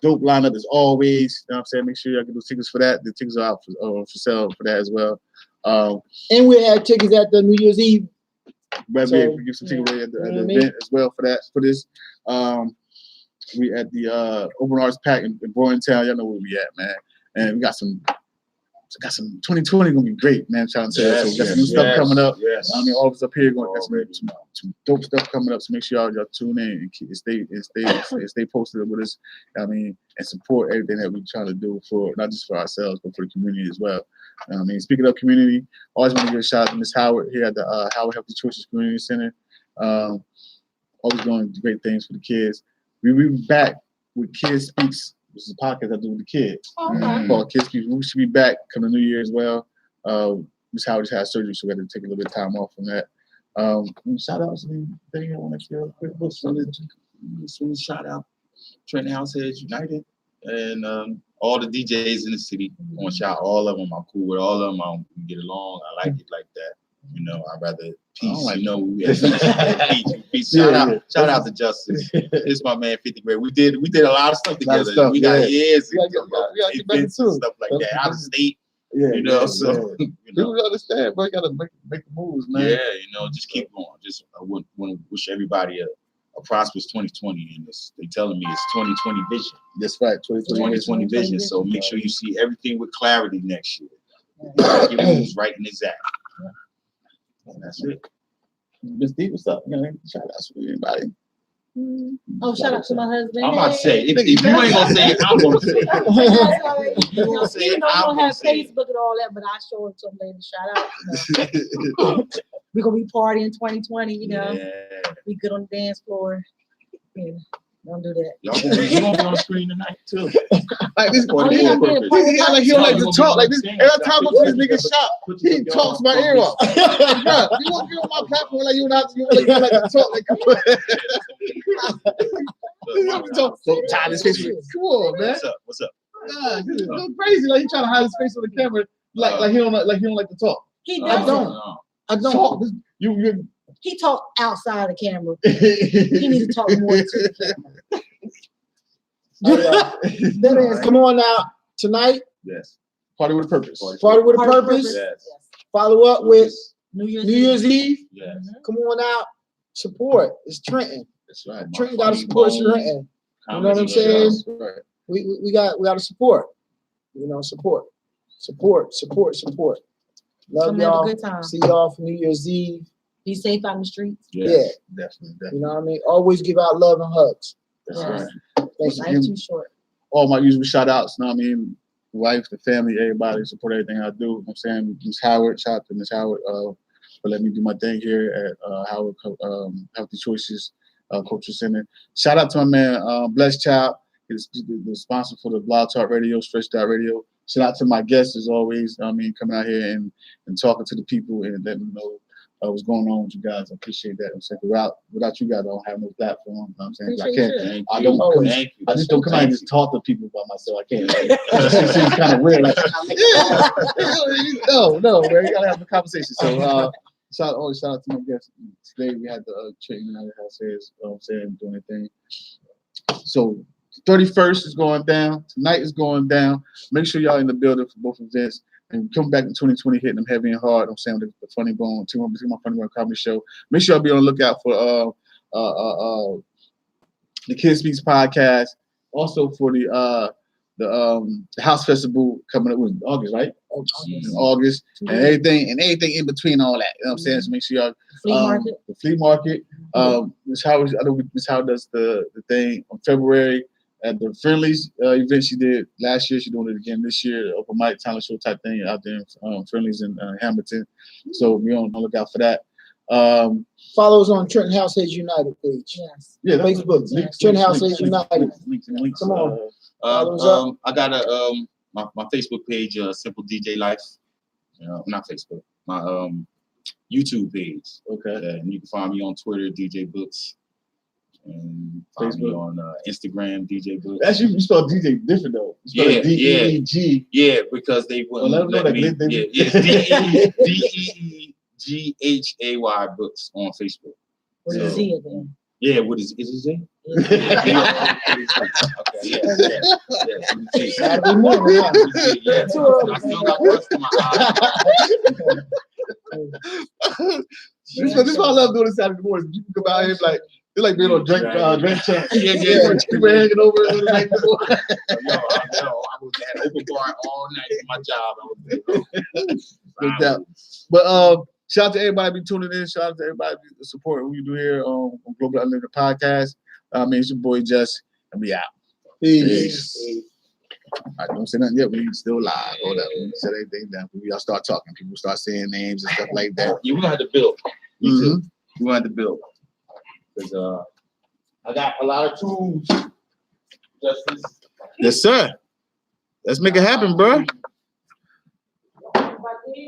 Dope lineup as always. You know what I'm saying? Make sure y'all get those tickets for that. The tickets are out for sale for that as well. And we had tickets at the New Year's Eve. But So, we give some tickets away at the, you know what I event as well for that. For this, we at the Open Arts Pack in Boytown. Y'all know where we at, man. And we got some 2020 gonna be great, man. Trying to tell you. So we got some new stuff coming up. Yes. I mean, all of us up here going to got some dope stuff coming up. So make sure y'all tune in and stay posted with us. I mean, and support everything that we're trying to do for not just for ourselves, but for the community as well. I mean, speaking of community, always want to give a shout out to Miss Howard here at the Howard Healthy Choices Community Center. Always doing great things for the kids. We'll be back with Kids Speaks. This is a podcast I do with the kids. Called Kids Speaks. We should be back coming New Year as well. Miss Howard just had surgery, so we had to take a little bit of time off from that. Shout out to anything I want to share quick books. Shout out Trenton Househeads United and all the DJs in the city. I want to shout all of them. I'm cool with all of them. We get along. I like it like that. You know, I'd rather Peace, like you know. Peace. Yeah, Shout out to Justice. It's my man 50 Grand. We did a lot of stuff together. stuff, We got yeah. years We gotta get back events into and it. stuff like that. Out of state, Yeah, you know. yeah, So yeah. you know, People understand, bro. You gotta make the moves, man. yeah, you know, just keep going. Just I want to wish everybody a prosperous 2020, and they telling me it's 2020 vision. That's right, 2020 vision. So make sure you see everything with clarity next year. Your moves right and exact. And that's it. Miss D, what's up? You know, shout out to anybody. Oh, shout out to my husband. I'm about to say, if you ain't gonna say it, I'm gonna say it. You know, gonna say even it, though we I'm don't gonna have say it. Facebook and all that, but I show it to him later. Shout out. You know. We're gonna be partying 2020, you know. Yeah. Be good on the dance floor. Yeah, don't do that. Y'all gonna be on the screen tonight too. Like this, Oh, yeah, I'm being a part of he like he don't like to talk. Like this, every time I go to this nigga shop, he talks my ear off. Bro, you want to be on my platform like you not, you like to talk. Like, come on. So tie his face. Come on, man. What's up? Nah, this is so crazy. Like he trying to hide his face on the camera. Like he don't like to talk. He I doesn't. don't. Talk. You. He talk outside the camera. He needs to talk more to the camera. That is, come on now. Tonight, Yes. Party with a purpose. party with a purpose. Yes. Follow up with New New Year's Eve. Yes. Come on out. Support. It's Trenton. That's right. Trenton got to support Trenton. You know what I'm saying? Right. We got to support. You know, support. Love Come have a y'all. good time. See y'all for New Year's Eve. Be safe out in the streets. Yeah, definitely. You know what I mean? Always give out love and hugs. That's Yes. right. Thank Life too short. All my usual shout outs, you know what I mean? The wife, the family, everybody support everything I do. You know what I'm saying? Miss Howard, shout out to Miss Howard for letting me do my thing here at Howard Healthy Choices Culture Center. Shout out to my man, Blessed Child. He's the sponsor for the Blog Talk Radio, Stretch Radio. Shout out to my guests as always. I mean, coming out here and talking to the people and letting them know what's going on with you guys. I appreciate that. I'm saying without you guys, I don't have no platform. You know what I'm saying? I can't. I don't. I just don't come out and just talk to people about myself. I can't. It seems kind of weird. Like, no, man. You gotta have a conversation. So, shout out to my guests. Today we had the chicken out of the house here. You know what I'm saying? Doing anything. So, 31st is going down. Tonight is going down. Make sure y'all in the building for both events. And come back in 2020, hitting them heavy and hard. I'm saying the Funny Bone, between my Funny Bone comedy show. Make sure y'all be on the lookout for the Kid Speaks podcast. Also for the House Festival coming up in August, right? In August, and everything in between all that. You know what I'm saying? So make sure y'all the flea market. Miss Howard, I know Miss Howard does the thing on February. At the Friendlies event she did last year, she's doing it again this year. Open mic talent show type thing out there in Friendlies in Hamilton. So be on the lookout for that. Follow us on Trenton House Heads United page. Yes. Yeah, Facebook. Trenton House Heads United. Links. Come on. I got my Facebook page, Simple DJ Life. Not Facebook. My YouTube page. Okay. And you can find me on Twitter, DJ Books. And find me on Instagram, DJ Books. Actually, you spell DJ different though. You spell D-E-E-G. Yeah, because they wouldn't let me. It's DeegJay Books on Facebook. What is Z again? Yeah, what is it Z? Yeah. Okay, Saturday morning, yeah. I still got rust in my eyes. This is why I love doing this Saturday mornings. You can come out here and like, they're like being on drink chat. Yeah. People hanging over the night before. I was at open bar all night for my job. I was No doubt. But shout out to everybody be tuning in. Shout out to everybody supporting what we do here on Global Unlimited Podcast. It's your boy Jess, and we out. Peace. I don't say nothing yet. We still live. Hold up. We set everything down. We all start talking. People start saying names and stuff like that. Yeah, we're gonna have to build. Me too. We're gonna have to build. Because I got a lot of tools. Justice. Yes, sir. Let's make it happen, bro.